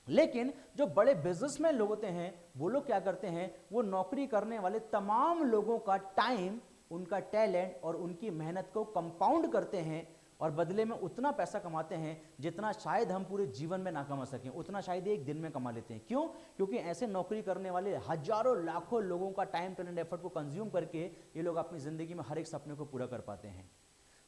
लेकिन जो बड़े बिजनेसमैन लोग होते हैं, वो लोग क्या करते हैं? वो नौकरी करने वाले तमाम लोगों का टाइम, उनका टैलेंट और उनकी मेहनत को कंपाउंड करते हैं, और बदले में उतना पैसा कमाते हैं जितना शायद हम पूरे जीवन में ना कमा सकें, उतना शायद एक दिन में कमा लेते हैं। क्यों? क्योंकि ऐसे नौकरी करने वाले हजारों लाखों लोगों का टाइम, टैलेंट, एफर्ट को कंज्यूम करके ये लोग अपनी जिंदगी में हर एक सपने को पूरा कर पाते हैं।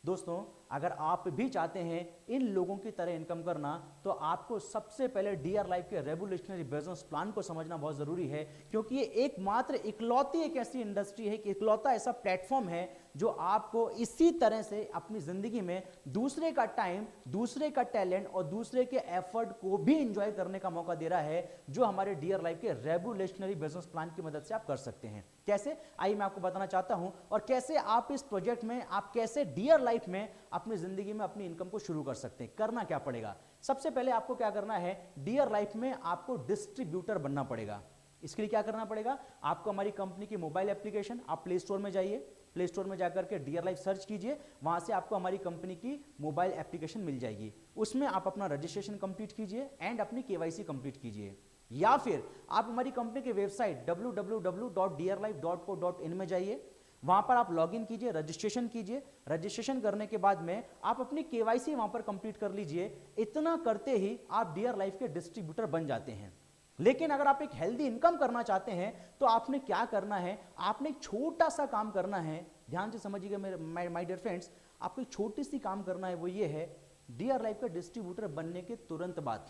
दोस्तों, अगर आप भी चाहते हैं इन लोगों की तरह इनकम करना, तो आपको सबसे पहले डियर लाइफ के रेवोल्यूशनरी बिजनेस प्लान को समझना बहुत जरूरी है, क्योंकि ये एकमात्र इकलौती एक ऐसी इंडस्ट्री है, कि इकलौता ऐसा प्लेटफॉर्म है जो आपको इसी तरह से अपनी जिंदगी में दूसरे का टाइम, दूसरे का टैलेंट और दूसरे के एफर्ट को भी एंजॉय करने का मौका दे रहा है, जो हमारे डियर लाइफ के रेवोल्यूशनरी बिजनेस प्लान की मदद से आप कर सकते हैं। कैसे, आइए मैं आपको बताना चाहता हूं, और कैसे आप इस प्रोजेक्ट में, आप कैसे डियर लाइफ में अपनी जिंदगी में अपनी इनकम को शुरू कर सकते हैं। करना क्या पड़ेगा, सबसे पहले आपको क्या करना है, डियर लाइफ में आपको डिस्ट्रीब्यूटर बनना पड़ेगा। इसके लिए क्या करना पड़ेगा, आपको हमारी कंपनी की मोबाइल एप्लीकेशन, आप प्ले स्टोर में जाइए, प्ले स्टोर में जाकर के डियर लाइफ सर्च कीजिए, वहां से आपको हमारी कंपनी की मोबाइल एप्लीकेशन मिल जाएगी। उसमें आप अपना रजिस्ट्रेशन कंप्लीट कीजिए एंड अपनी केवाईसी कंप्लीट कीजिए, या फिर आप हमारी कंपनी की वेबसाइट www.dearlife.co.in में जाइए, वहां पर आप लॉगिन कीजिए, रजिस्ट्रेशन कीजिए। रजिस्ट्रेशन करने के बाद में आप अपनी केवाईसी वहां पर कंप्लीट कर लीजिए। इतना करते ही आप डियर लाइफ के डिस्ट्रीब्यूटर बन जाते हैं। लेकिन अगर आप एक हेल्दी इनकम करना चाहते हैं तो आपने क्या करना है, आपने एक छोटा सा काम करना है, ध्यान से समझिएगा मेरे माय डियर फ्रेंड्स, आपको एक छोटी सी काम करना है, वो ये है, डियर लाइफ का डिस्ट्रीब्यूटर बनने के तुरंत बाद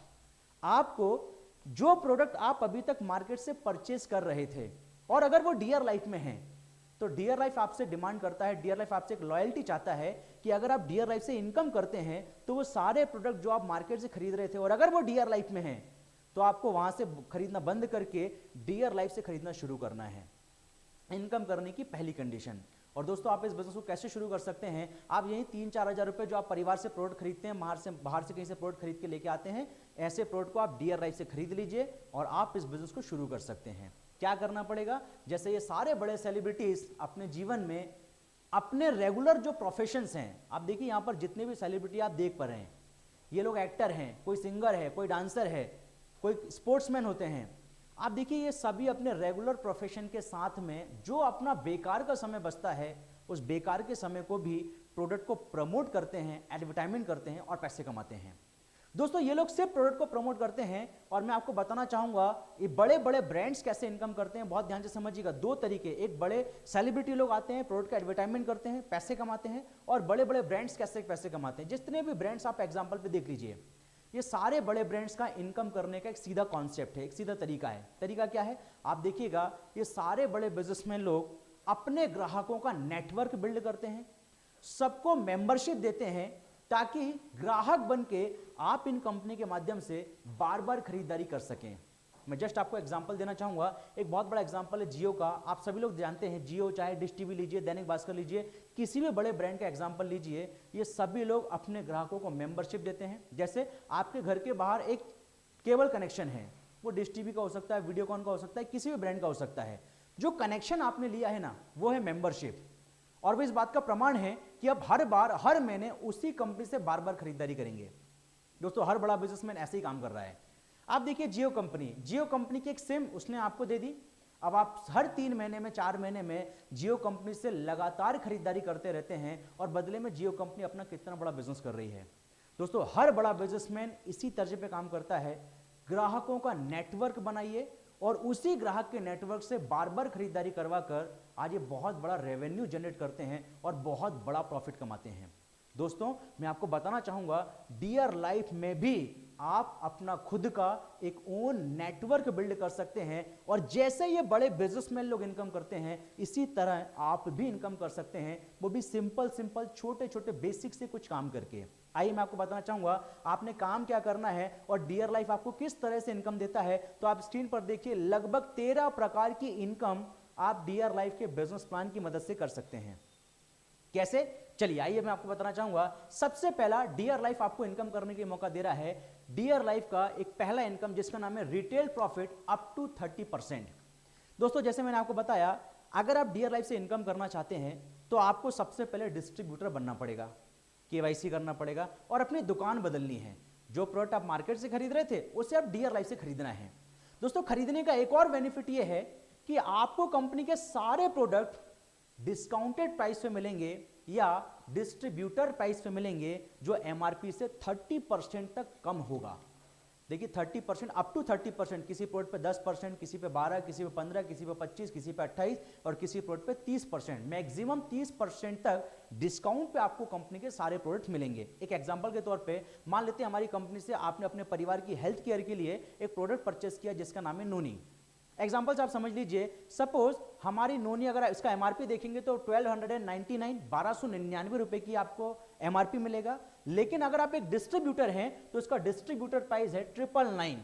आपको जो प्रोडक्ट आप अभी तक मार्केट से परचेज कर रहे थे, और अगर वो डियर लाइफ में है, तो डियर लाइफ आपसे डिमांड करता है, डियर लाइफ आपसे एक लॉयल्टी चाहता है कि अगर आप डियर लाइफ से इनकम करते हैं तो वो सारे प्रोडक्ट जो आप मार्केट से खरीद रहे थे, और अगर वो डियर लाइफ में है, तो आपको वहां से खरीदना बंद करके डियर लाइफ से खरीदना शुरू करना है। इनकम करने की पहली कंडीशन। और दोस्तों, आप इस बिजनेस को कैसे शुरू कर सकते हैं, आप यही 3-4 हज़ार रुपए जो आप परिवार से प्रोडक्ट खरीदते हैं, बाहर से कहीं से प्रोडक्ट खरीद के लेके आते हैं, ऐसे प्रोडक्ट को आप डियर लाइफ से खरीद लीजिए और आप इस बिजनेस को शुरू कर सकते हैं। क्या करना पड़ेगा, जैसे ये सारे बड़े सेलिब्रिटीज अपने जीवन में अपने रेगुलर जो प्रोफेशंस हैं, आप देखिए यहाँ पर जितने भी सेलिब्रिटी आप देख पा रहे हैं, ये लोग एक्टर हैं, कोई सिंगर है, कोई डांसर है, कोई स्पोर्ट्समैन होते हैं। आप देखिए ये सभी अपने रेगुलर प्रोफेशन के साथ में जो अपना बेकार का समय बचता है, उस बेकार के समय को भी प्रोडक्ट को प्रमोट करते हैं, एडवर्टाइजमेंट करते हैं और पैसे कमाते हैं। दोस्तों, ये लोग सिर्फ प्रोडक्ट को प्रमोट करते हैं, और मैं आपको बताना चाहूंगा ये बड़े बड़े ब्रांड्स कैसे इनकम करते हैं। बहुत ध्यान से समझिएगा, दो तरीके, एक बड़े सेलिब्रिटी लोग आते हैं, प्रोडक्ट का एडवर्टाइजमेंट करते हैं, पैसे कमाते हैं, और बड़े बड़े ब्रांड्स कैसे पैसे कमाते हैं। जितने भी ब्रांड्स आप एग्जाम्पल पे देख लीजिए, ये सारे बड़े ब्रांड्स का इनकम करने का एक सीधा कॉन्सेप्ट है, एक सीधा तरीका है। तरीका क्या है, आप देखिएगा, ये सारे बड़े बिजनेसमैन लोग अपने ग्राहकों का नेटवर्क बिल्ड करते हैं, सबको मेंबरशिप देते हैं, ताकि ग्राहक बन के आप इन कंपनी के माध्यम से बार बार खरीदारी कर सकें। मैं जस्ट आपको एग्जांपल देना चाहूंगा, एक बहुत बड़ा एग्जांपल है जियो का। आप सभी लोग जानते हैं जियो, चाहे डिश टीवी लीजिए, दैनिक भास्कर लीजिए, किसी भी बड़े ब्रांड का एग्जांपल लीजिए, ये सभी लोग अपने ग्राहकों को मेंबरशिप देते हैं। जैसे आपके घर के बाहर एक केबल कनेक्शन है, वो डिश टीवी का हो सकता है, वीडियोकॉन का हो सकता है, किसी भी ब्रांड का हो सकता है। जो कनेक्शन आपने लिया है ना, वो है मेंबरशिप, और वो इस बात का प्रमाण है कि आप हर महीने उसी कंपनी से बार बार खरीदारी करेंगे। दोस्तों, हर बड़ा बिजनेसमैन ऐसे ही काम कर रहा है। आप देखिए जियो कंपनी की एक सिम उसने आपको दे दी। अब आप हर 3 महीने में, 4 महीने में जियो कंपनी से लगातार खरीदारी करते रहते हैं, और बदले में जियो कंपनी अपना कितना बड़ा बिजनेस कर रही है। दोस्तों, हर बड़ा बिजनेसमैन इसी तर्ज पे काम करता है, ग्राहकों का नेटवर्क बनाइए और उसी ग्राहक के नेटवर्क से बार बार खरीदारी करवा कर आज ये बहुत बड़ा रेवेन्यू जनरेट करते हैं और बहुत बड़ा प्रॉफिट कमाते हैं। दोस्तों, मैं आपको बताना चाहूंगा, डियर लाइफ में भी आप अपना खुद का एक ओन नेटवर्क बिल्ड कर सकते हैं, और जैसे ये बड़े बिजनेसमैन लोग इनकम करते हैं, इसी तरह आप भी इनकम कर सकते हैं, वो भी सिंपल छोटे छोटे बेसिक से कुछ काम करके। आइए मैं आपको बताना चाहूंगा आपने काम क्या करना है और डियर लाइफ आपको किस तरह से इनकम देता है। तो आप स्क्रीन पर देखिए, लगभग 13 प्रकार की इनकम आप डियर लाइफ के बिजनेस प्लान की मदद से कर सकते हैं। कैसे, चलिए आइए मैं आपको बताना चाहूंगा। सबसे पहला, डियर लाइफ आपको इनकम करने के मौका दे रहा है। डियर लाइफ का एक पहला इनकम जिसका नाम है रिटेल प्रॉफिट अप टू 30%। दोस्तों, जैसे मैंने आपको बताया, अगर आप डियर लाइफ से इनकम करना चाहते हैं तो आपको सबसे पहले डिस्ट्रीब्यूटर बनना पड़ेगा, केवाईसी करना पड़ेगा और अपनी दुकान बदलनी है। जो प्रोडक्ट आप मार्केट से खरीद रहे थे उसे आप डियर लाइफ से खरीदना है। दोस्तों, खरीदने का एक और बेनिफिट यह है कि आपको कंपनी के सारे प्रोडक्ट डिस्काउंटेड प्राइस पे मिलेंगे या डिस्ट्रीब्यूटर प्राइस पे मिलेंगे, जो एमआरपी से 30% तक कम होगा। देखिए 30%, अप टू 30%, किसी प्रोडक्ट पे 10%, किसी पे 12, किसी पे 15, किसी पे 25, किसी पे 28 और किसी प्रोडक्ट पे 30%, मैक्सिमम 30% तक डिस्काउंट पे आपको कंपनी के सारे प्रोडक्ट मिलेंगे। एक एग्जांपल के तौर पे मान लेते हैं हमारी कंपनी से आपने अपने परिवार की हेल्थ केयर के लिए एक प्रोडक्ट परचेस किया जिसका नाम है नोनी। एग्जाम्पल से आप समझ लीजिए, सपोज हमारी नोनी, अगर इसका एमआरपी देखेंगे तो 1299 रुपए की आपको एमआरपी मिलेगा। लेकिन अगर आप एक डिस्ट्रीब्यूटर हैं तो इसका डिस्ट्रीब्यूटर प्राइस है 999,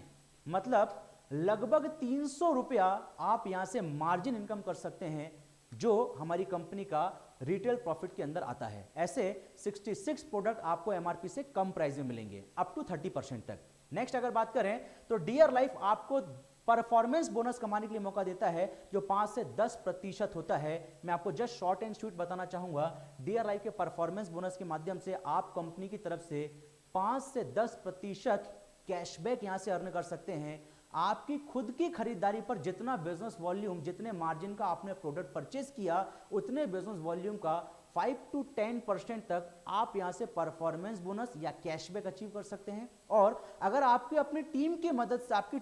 मतलब लगभग 300 रुपया आप यहां से मार्जिन इनकम कर सकते हैं, जो हमारी कंपनी का रिटेल प्रॉफिट के अंदर आता है। ऐसे 66 प्रोडक्ट आपको एमआरपी से कम प्राइस में मिलेंगे, अप टू 30% तक। नेक्स्ट अगर बात करें तो डियर लाइफ आपको परफॉर्मेंस बोनस कमाने के लिए मौका देता है, जो 5 से 10% होता है। मैं आपको जस्ट शॉर्ट एंड स्वीट बताना चाहूंगा, डियर लाइफ के परफॉर्मेंस बोनस के माध्यम से आप कंपनी की तरफ से 5 से 10% कैशबैक यहां से अर्न कर सकते हैं। आपकी खुद की खरीदारी पर जितना बिजनेस वॉल्यूम, जितने मार्जिन का आपने प्रोडक्ट परचेज किया, उतने बिजनेस वॉल्यूम का 5 to 10% तक आप यहां से परफॉर्मेंस बोनस या कैशबैक अचीव कर सकते हैं। और अगर आपकी अपनी टीम की मदद से, आपकी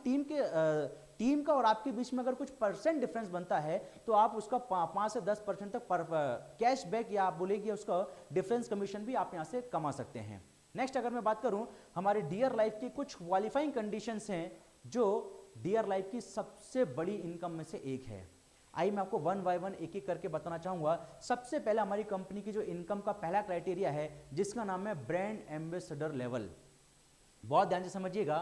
टीम का और आपके बीच में अगर कुछ परसेंट डिफरेंस बनता है, तो आप उसका 5 से 10% तक कैशबैक या आप बोलेगी उसका डिफरेंस कमीशन भी आप यहां से कमा सकते हैं। नेक्स्ट अगर मैं बात करूं, हमारे डियर लाइफ की कुछ क्वालिफाइंग कंडीशंस हैं, जो डियर लाइफ की सबसे बड़ी इनकम में से एक है। आइए मैं आपको वन बाय वन एक एक करके बताना चाहूंगा। सबसे पहले हमारी कंपनी की जो इनकम का पहला क्राइटेरिया है, जिसका नाम है ब्रांड एम्बेसडर लेवल। बहुत ध्यान से समझिएगा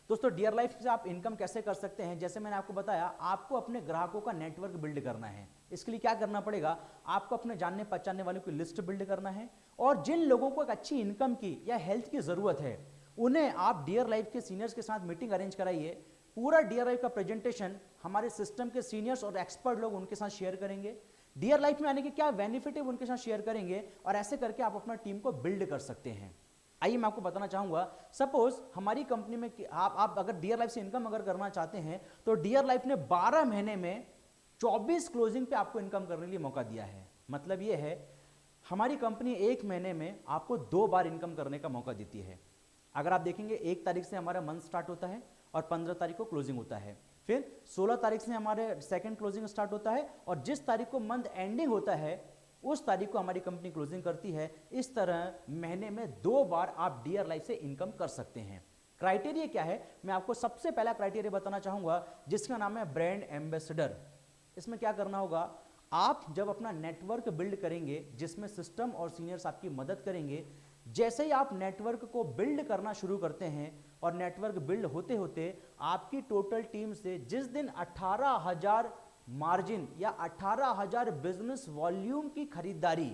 दोस्तों, डियर लाइफ से आप इनकम कैसे कर सकते हैं। जैसे मैंने आपको बताया, आपको अपने ग्राहकों का नेटवर्क बिल्ड करना है। इसके लिए क्या करना पड़ेगा, आपको अपने जानने पहचानने वालों की लिस्ट बिल्ड करना है, और जिन लोगों को एक अच्छी इनकम की या हेल्थ की जरूरत है, उन्हें आप डियर लाइफ के सीनियर्स के साथ मीटिंग अरेंज कराइए। पूरा डियर लाइफ का प्रेजेंटेशन हमारे सिस्टम के सीनियर्स और एक्सपर्ट लोग उनके साथ शेयर करेंगे। डियर लाइफ में आने के क्या बेनिफिट है उनके साथ शेयर करेंगे, और ऐसे करके आप अपना टीम को बिल्ड कर सकते हैं। आइए मैं आपको बताना चाहूंगा, सपोज हमारी कंपनी में आप अगर डियर लाइफ से इनकम अगर करना चाहते हैं, तो डियर लाइफ ने 12 महीने में 24 क्लोजिंग पे आपको इनकम करने के लिए मौका दिया है। मतलब ये है, हमारी कंपनी एक महीने में आपको 2 बार इनकम करने का मौका देती है। अगर आप देखेंगे 1 तारीख से हमारा मंथ स्टार्ट होता है और 15 तारीख को क्लोजिंग होता है, फिर 16 तारीख से हमारे सेकंड क्लोजिंग स्टार्ट होता है, और जिस तारीख को मंथ एंडिंग होता है उस तारीख को हमारी कंपनी क्लोजिंग करती है। इस तरह महीने में 2 बार आप डियर लाइफ से इनकम कर सकते हैं। क्राइटेरिया क्या है, मैं आपको सबसे पहला क्राइटेरिया बताना चाहूंगा, जिसका नाम है ब्रांड एम्बेसडर। इसमें क्या करना होगा, आप जब अपना नेटवर्क बिल्ड करेंगे, जिसमें सिस्टम और सीनियर्स आपकी मदद करेंगे, जैसे ही आप नेटवर्क को बिल्ड करना शुरू करते हैं और नेटवर्क बिल्ड होते होते आपकी टोटल टीम से जिस दिन 18,000 मार्जिन या 18,000 बिजनेस वॉल्यूम की खरीदारी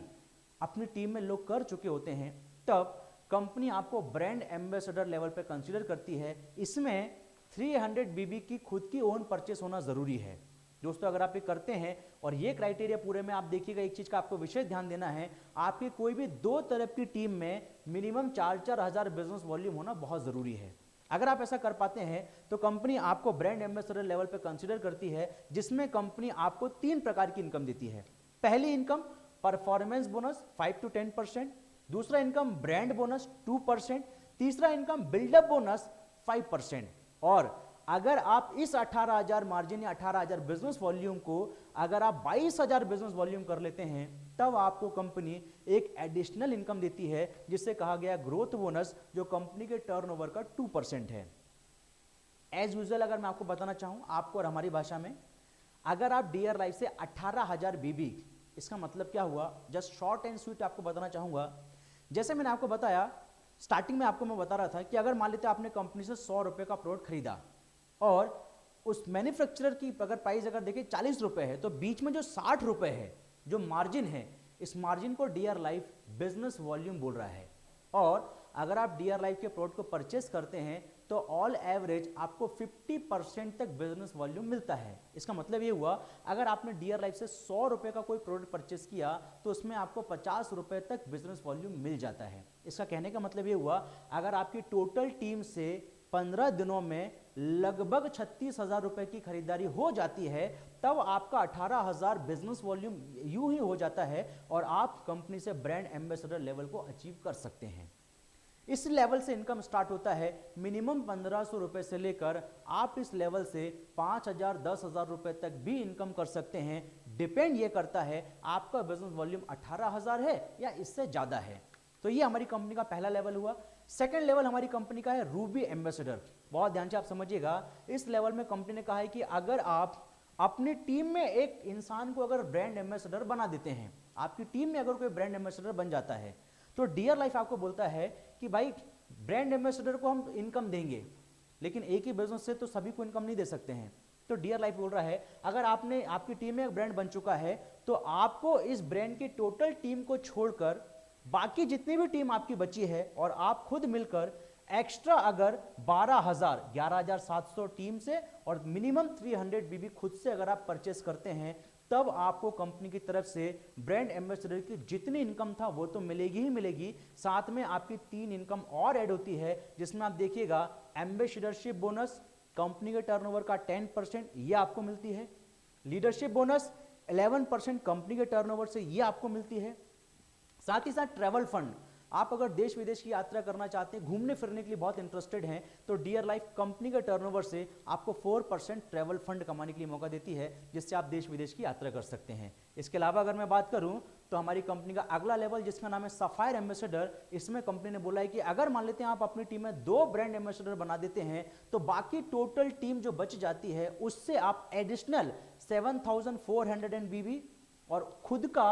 अपनी टीम में लोग कर चुके होते हैं, तब कंपनी आपको ब्रांड एम्बेसडर लेवल पे कंसीडर करती है। इसमें 300 बीबी की खुद की ओन परचेस होना जरूरी है। दोस्तों अगर आप ये करते हैं और ये क्राइटेरिया पूरे में, आप देखिएगा एक चीज का आपको विशेष ध्यान देना है, आपकी कोई भी 2 तरफ की टीम में मिनिमम 4-4 हजार बिजनेस वॉल्यूम होना बहुत जरूरी है। अगर आप ऐसा कर पाते हैं तो कंपनी आपको ब्रांड एम्बेसडर लेवल पे कंसीडर करती है, जिसमें कंपनी आपको 3 प्रकार की इनकम देती है। पहली इनकम परफॉर्मेंस बोनस 5 to 10%, दूसरा इनकम ब्रांड बोनस 2%, तीसरा इनकम बिल्डअप बोनस 5%। और अगर आप इस 18,000 मार्जिन या 18,000 बिजनेस वॉल्यूम को अगर आप 22,000 बिजनेस वॉल्यूम कर लेते हैं, तब आपको कंपनी एक एडिशनल इनकम देती है, जिससे कहा गया ग्रोथ बोनस, जो कंपनी के टर्नओवर का 2% है। एज यूजुअल अगर मैं आपको बताना चाहूं, आपको और हमारी भाषा में, अगर आप डियर लाइफ से 18,000 बीबी, इसका मतलब क्या हुआ, जस्ट शॉर्ट एंड स्वीट आपको बताना चाहूंगा। जैसे मैंने आपको बताया स्टार्टिंग में, आपको मैं बता रहा था कि अगर मान लेते आपने कंपनी से 100 रुपए का प्रोडक्ट खरीदा और उस मैन्युफैक्चरर की अगर प्राइस अगर देखिए 40 रुपए है, तो बीच में जो 60 रुपए है जो मार्जिन है, इस मार्जिन को डियर लाइफ बिजनेस वॉल्यूम बोल रहा है। और अगर आप डियर लाइफ के प्रोडक्ट को परचेस करते हैं तो ऑल एवरेज आपको 50% तक बिजनेस वॉल्यूम मिलता है। इसका मतलब ये हुआ, अगर आपने डियर लाइफ से 100 रुपए का कोई प्रोडक्ट परचेस किया तो उसमें आपको 50 रुपए तक बिजनेस वॉल्यूम मिल जाता है। इसका कहने का मतलब ये हुआ, अगर आपकी टोटल टीम से 15 दिनों में लगभग 36,000 रुपए की खरीदारी हो जाती है, तब आपका 18,000 बिजनेस वॉल्यूम यूं ही हो जाता है और आप कंपनी से ब्रांड एम्बेसडर लेवल को अचीव कर सकते हैं। इस लेवल से इनकम स्टार्ट होता है मिनिमम 1,500 रुपए से लेकर आप इस लेवल से 5,000 10,000 रुपए तक भी इनकम कर सकते हैं। डिपेंड ये करता है आपका बिजनेस वॉल्यूम 18,000 है या इससे ज्यादा है। तो ये हमारी कंपनी का पहला लेवल हुआ। सेकेंड लेवल हमारी कंपनी का है रूबी एम्बेसडर। बहुत ध्यान से आप समझिएगा, इस लेवल में कंपनी ने कहा है कि अगर आप अपनी टीम में एक इंसान को अगर ब्रांड एम्बेसडर बना देते हैं, आपकी टीम में अगर कोई ब्रांड एम्बेसडर बन जाता है, तो डियर लाइफ आपको बोलता है कि भाई ब्रांड एम्बेसडर को हम इनकम देंगे, लेकिन एक ही बिजनेस से तो सभी को इनकम नहीं दे सकते हैं। तो डियर लाइफ बोल रहा है अगर आपकी टीम में एक ब्रांड बन चुका है तो आपको इस ब्रांड की टोटल टीम को छोड़कर बाकी जितनी भी टीम आपकी बची है और आप खुद मिलकर एक्स्ट्रा अगर 11,700 टीम से और मिनिमम 300 बीबी खुद से अगर आप परचेस करते हैं तब आपको कंपनी की तरफ से ब्रांड एम्बेसडर की जितनी इनकम था वो तो मिलेगी ही मिलेगी, साथ में आपकी 3 इनकम और ऐड होती है जिसमें आप देखिएगा एम्बेसडरशिप बोनस कंपनी के टर्नओवर का 10% ये आपको मिलती है, लीडरशिप बोनस 11% कंपनी के टर्नओवर से ये आपको मिलती है, साथ ही साथ ट्रैवल फंड आप अगर देश विदेश की यात्रा करना चाहते हैं, घूमने फिरने के लिए बहुत इंटरेस्टेड हैं तो डियर लाइफ कंपनी के टर्नओवर से आपको 4% ट्रैवल फंड कमाने के लिए मौका देती है जिससे आप देश विदेश की यात्रा कर सकते हैं। इसके अलावा अगर मैं बात करूं तो हमारी कंपनी का अगला लेवल जिसका नाम है सफायर एम्बेसडर, इसमें कंपनी ने बोला है कि अगर मान लेते हैं आप अपनी टीम में 2 ब्रांड एम्बेसडर बना देते हैं तो बाकी टोटल टीम जो बच जाती है उससे आप एडिशनल 7,400 बीबी और खुद का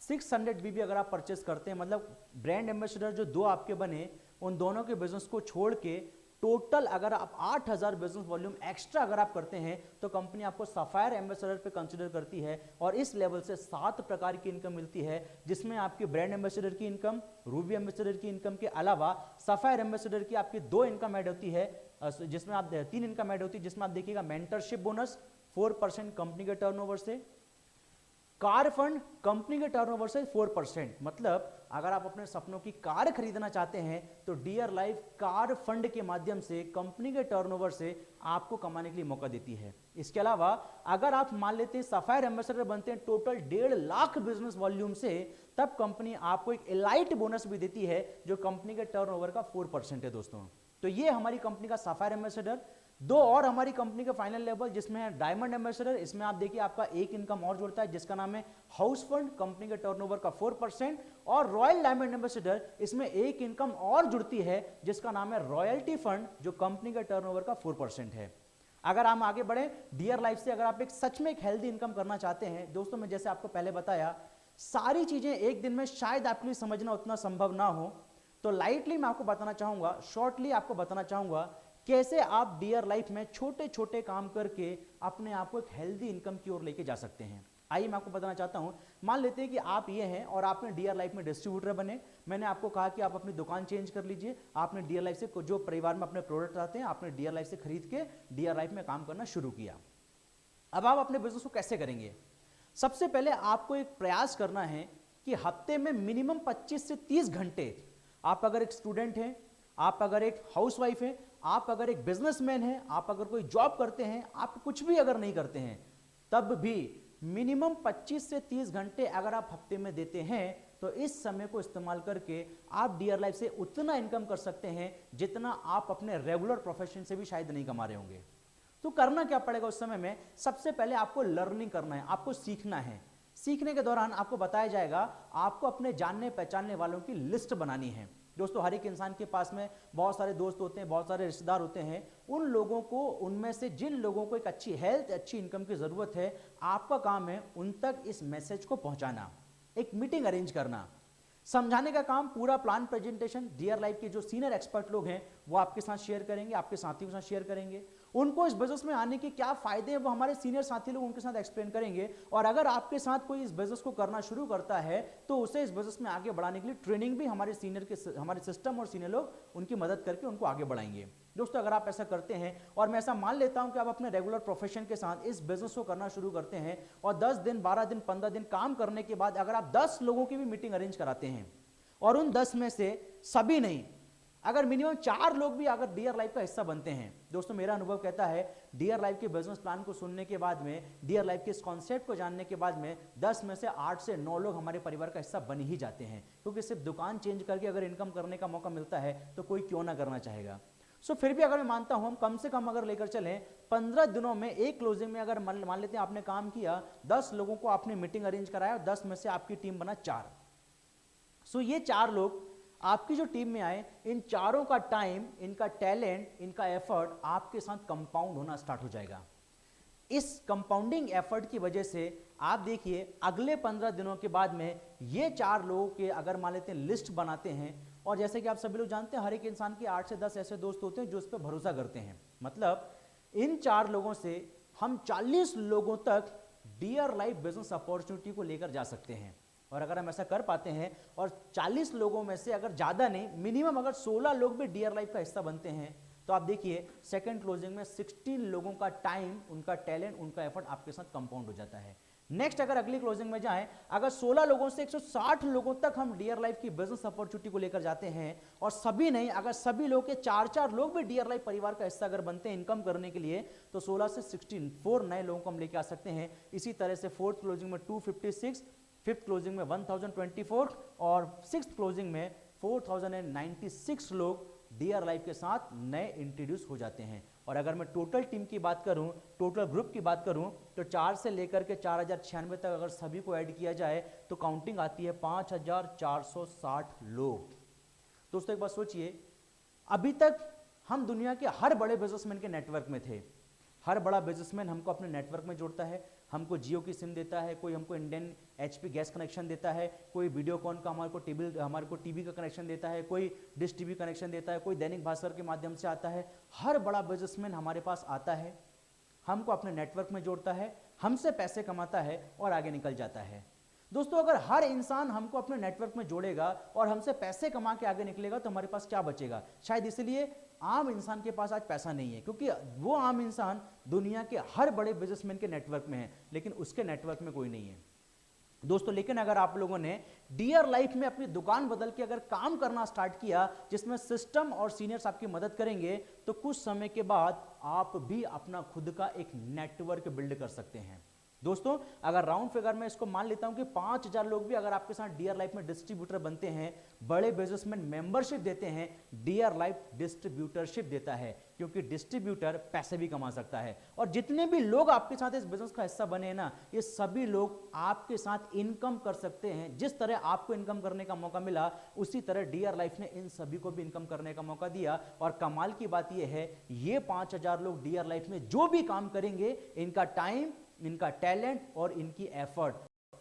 600 बीबी अगर आप परचेस करते हैं, मतलब ब्रांड एम्बेसडर जो 2 आपके बने उन दोनों के बिजनेस को छोड़ के टोटल अगर आप 8,000 बिजनेस वॉल्यूम एक्स्ट्रा अगर आप करते हैं तो कंपनी आपको सफायर एम्बेसडर पे कंसीडर करती है और इस लेवल से 7 प्रकार की इनकम मिलती है जिसमें आपकी ब्रांड एम्बेसडर की इनकम, रूबी एम्बेसडर की इनकम के अलावा सफायर एम्बेसडर की आपकी 2 इनकम ऐड होती है, जिसमें आप 3 इनकम ऐड होती है जिसमें आप देखिएगा मेंटरशिप बोनस 4% कंपनी के टर्नओवर से, कार फंड कंपनी के टर्नओवर से 4%, मतलब अगर आप अपने सपनों की कार खरीदना चाहते हैं तो डियर लाइफ कार फंड के माध्यम से कंपनी के टर्नओवर से आपको कमाने के लिए मौका देती है। इसके अलावा अगर आप मान लेते हैं सफायर एम्बेसडर बनते हैं टोटल 1.5 लाख बिजनेस वॉल्यूम से, तब कंपनी आपको एक एलाइट बोनस भी देती है जो कंपनी के टर्नओवर का 4% है दोस्तों। तो ये हमारी कंपनी का सफायर एम्बेसडर। 2 और हमारी कंपनी का फाइनल लेवल जिसमें है डायमंड एम्बेसडर, इसमें आप देखिए आपका एक इनकम और जुड़ता है जिसका नाम है हाउस फंड कंपनी के टर्नओवर का 4%, और रॉयल डायमंड एम्बेसडर इसमें एक इनकम और जुड़ती है जिसका नाम है रॉयल्टी फंड जो कंपनी के टर्नओवर का 4% है। अगर हम आगे बढ़े डियर लाइफ से, अगर आप एक सच में एक हेल्दी इनकम करना चाहते हैं दोस्तों, मैं जैसे आपको पहले बताया सारी चीजें एक दिन में शायद आपके लिए समझना उतना संभव ना हो, तो लाइटली मैं आपको बताना चाहूंगा, शॉर्टली आपको बताना चाहूंगा कैसे आप डियर लाइफ में छोटे छोटे काम करके अपने आप को एक हेल्दी इनकम की ओर लेके जा सकते हैं। आइए मैं आपको बताना चाहता हूं, मान लेते हैं कि आप ये हैं और आपने डियर लाइफ में डिस्ट्रीब्यूटर बने, मैंने आपको कहा कि आप अपनी दुकान चेंज कर लीजिए, आपने डियर लाइफ से जो परिवार में अपने प्रोडक्ट आते हैं आपने डियर लाइफ से खरीद के डियर लाइफ में काम करना शुरू किया। अब आप अपने बिजनेस को कैसे करेंगे? सबसे पहले आपको एक प्रयास करना है कि हफ्ते में मिनिमम 25 से 30 घंटे, आप अगर एक स्टूडेंट हैं, आप अगर एक हाउसवाइफ हैं, आप अगर एक बिजनेसमैन हैं, आप अगर कोई जॉब करते हैं, आप कुछ भी अगर नहीं करते हैं, तब भी मिनिमम 25 से 30 घंटे अगर आप हफ्ते में देते हैं तो इस समय को इस्तेमाल करके आप डियर लाइफ से उतना इनकम कर सकते हैं जितना आप अपने रेगुलर प्रोफेशन से भी शायद नहीं कमा रहे होंगे। तो करना क्या पड़ेगा उस समय में? सबसे पहले आपको लर्निंग करना है, आपको सीखना है। सीखने के दौरान आपको बताया जाएगा, आपको अपने जानने पहचानने वालों की लिस्ट बनानी है। दोस्तों हर एक इंसान के पास में बहुत सारे दोस्त होते हैं, बहुत सारे रिश्तेदार होते हैं, उन लोगों को, उनमें से जिन लोगों को एक अच्छी हेल्थ, अच्छी इनकम की जरूरत है, आपका काम है उन तक इस मैसेज को पहुंचाना, एक मीटिंग अरेंज करना, समझाने का काम, पूरा प्लान प्रेजेंटेशन डियर लाइफ के जो सीनियर एक्सपर्ट लोग हैं वो आपके साथ शेयर करेंगे, आपके साथियों के साथ शेयर करेंगे, उनको इस बिजनेस में आने के क्या फायदे हैं वो हमारे सीनियर साथी लोग उनके साथ एक्सप्लेन करेंगे। और अगर आपके साथ कोई इस बिजनेस को करना शुरू करता है तो उसे इस बिजनेस में आगे बढ़ाने के लिए ट्रेनिंग भी हमारे हमारे सिस्टम और सीनियर लोग उनकी मदद करके उनको आगे बढ़ाएंगे। दोस्तों अगर आप ऐसा करते हैं और मैं ऐसा मान लेता हूं कि आप अपने रेगुलर प्रोफेशन के साथ इस बिजनेस को करना शुरू करते हैं और 10 दिन, 12 दिन, 15 दिन काम करने के बाद अगर आप 10 लोगों की भी मीटिंग अरेंज कराते हैं और उन 10 में से सभी नहीं, अगर मिनिमम 4 लोग भी अगर डियर लाइफ का हिस्सा बनते हैं, दोस्तों मेरा अनुभव कहता है डियर लाइफ के बिजनेस प्लान को सुनने के बाद में, डियर लाइफ के इस कॉन्सेप्ट को जानने के बाद में 10 में से 8 से 9 लोग हमारे परिवार का हिस्सा बन ही जाते हैं, क्योंकि सिर्फ दुकान चेंज करके अगर इनकम करने का मौका मिलता है तो कोई क्यों ना करना चाहेगा। सो फिर भी अगर मैं मानता हूं हम कम से कम अगर लेकर चलें 15 दिनों में एक क्लोजिंग में अगर मान लेते हैं आपने काम किया, 10 लोगों को आपने मीटिंग अरेंज कराया और 10 में से आपकी टीम बना 4। सो ये 4 लोग आपकी जो टीम में आए, इन चारों का टाइम, इनका टैलेंट, इनका एफर्ट आपके साथ कंपाउंड होना स्टार्ट हो जाएगा। इस कंपाउंडिंग एफर्ट की वजह से आप देखिए अगले 15 दिनों के बाद में ये 4 लोगों के अगर मान लेते हैं लिस्ट बनाते हैं, और जैसे कि आप सभी लोग जानते हैं हर एक इंसान के 8 से 10 ऐसे दोस्त होते हैं जो उस पर भरोसा करते हैं, मतलब इन 4 लोगों से हम 40 लोगों तक डियर लाइफ बिजनेस अपॉर्चुनिटी को लेकर जा सकते हैं। और अगर हम ऐसा कर पाते हैं और 40 लोगों में से अगर ज़्यादा नहीं, मिनिमम अगर 16 लोग भी डियर लाइफ का हिस्सा बनते हैं, तो आप देखिए सेकंड क्लोजिंग में 16 लोगों का टाइम, उनका टैलेंट, उनका एफर्ट आपके साथ कंपाउंड हो जाता है। नेक्स्ट अगर अगली क्लोजिंग में जाएं, अगर 16 लोगों से 160 लोगों तक हम डियर लाइफ की बिजनेस अपॉर्चुनिटी को लेकर जाते हैं, और सभी नहीं, अगर सभी लोग के 4-4 लोग भी डियर लाइफ परिवार का हिस्सा अगर बनते हैं इनकम करने के लिए, तो 16 से 16 नए लोगों को हम लेकर आ सकते हैं। इसी तरह से फोर्थ क्लोजिंग में 256, फिफ्थ क्लोजिंग में 1024 और सिक्स्थ क्लोजिंग में 4096 लोग डियर लाइफ के साथ नए इंट्रोड्यूस हो जाते हैं। और अगर मैं टोटल टीम की बात करूं, टोटल ग्रुप की बात करूं, तो 4 से लेकर के 4096 तक अगर सभी को ऐड किया जाए तो काउंटिंग आती है 5460 लोग। दोस्तों एक बात सोचिए, अभी तक हम दुनिया के हर बड़े बिजनेसमैन के नेटवर्क में थे। हर बड़ा बिजनेसमैन हमको अपने नेटवर्क में जोड़ता है, हमको जियो की सिम देता है, कोई हमको इंडियन एचपी गैस कनेक्शन देता है, कोई वीडियोकॉन का हमारे को टीवी का कनेक्शन देता है, कोई डिश टीवी कनेक्शन देता है, कोई दैनिक भास्कर के माध्यम से आता है। हर बड़ा बिजनेसमैन हमारे पास आता है, हमको अपने नेटवर्क में जोड़ता है, हमसे पैसे कमाता है और आगे निकल जाता है। दोस्तों अगर हर इंसान हमको अपने नेटवर्क में जोड़ेगा और हमसे पैसे कमा के आगे निकलेगा तो हमारे पास क्या बचेगा? शायद इसलिए आम इंसान के पास आज पैसा नहीं है, क्योंकि वो आम इंसान दुनिया के हर बड़े बिजनेसमैन के नेटवर्क में है, लेकिन उसके नेटवर्क में कोई नहीं है दोस्तों। लेकिन अगर आप लोगों ने डियर लाइफ में अपनी दुकान बदल के अगर काम करना स्टार्ट किया, जिसमें सिस्टम और सीनियर्स आपकी मदद करेंगे, तो कुछ समय के बाद आप भी अपना खुद का एक नेटवर्क बिल्ड कर सकते हैं। दोस्तों अगर राउंड फिगर में इसको मान लेता हूं कि 5000 लोग भी अगर आपके साथ डियर लाइफ में डिस्ट्रीब्यूटर बनते हैं, बड़े बिजनेसमैन मेंबरशिप देते हैं, डियर लाइफ डिस्ट्रीब्यूटरशिप देता है, क्योंकि डिस्ट्रीब्यूटर पैसे भी कमा सकता है। और जितने भी लोग आपके साथ इस बिजनेस का हिस्सा बने ना, ये सभी लोग आपके साथ इनकम कर सकते हैं। जिस तरह आपको इनकम करने का मौका मिला, उसी तरह डियर लाइफ ने इन सभी को भी इनकम करने का मौका दिया। और कमाल की बात यह है, ये 5000 लोग डियर लाइफ में जो भी काम करेंगे, इनका टाइम, इनका टैलेंट और इनकी एफर्ट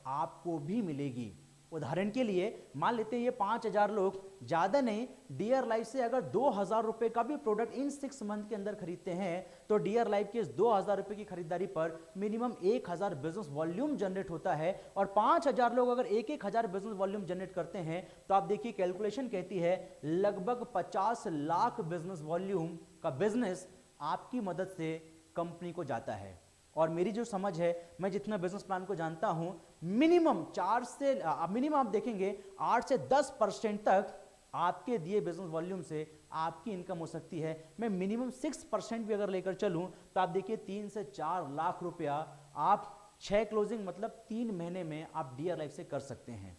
आपको भी मिलेगी। उदाहरण के लिए मान लेते हैं ये 5000 लोग, ज्यादा नहीं, डियर लाइफ से अगर 2000 रुपए का भी प्रोडक्ट इन 6 मंथ के अंदर खरीदते हैं, तो डियर लाइफ के इस 2000 रुपए की खरीदारी पर मिनिमम 1000 बिजनेस वॉल्यूम जनरेट होता है। और 5000 लोग अगर 1000 बिजनेस वॉल्यूम जनरेट करते हैं, तो आप देखिए कैलकुलेशन कहती है लगभग 50 लाख बिजनेस वॉल्यूम का बिजनेस आपकी मदद से कंपनी को जाता है। और मेरी जो समझ है, मैं जितना बिजनेस प्लान को जानता हूं, मिनिमम आप देखेंगे 8 से 10% तक आपके दिए बिजनेस वॉल्यूम से आपकी इनकम हो सकती है। मैं मिनिमम 6% भी अगर लेकर चलूं, तो आप देखिए 3 से 4 लाख रुपया आप 6 क्लोजिंग मतलब 3 महीने में आप डियर लाइफ से कर सकते हैं।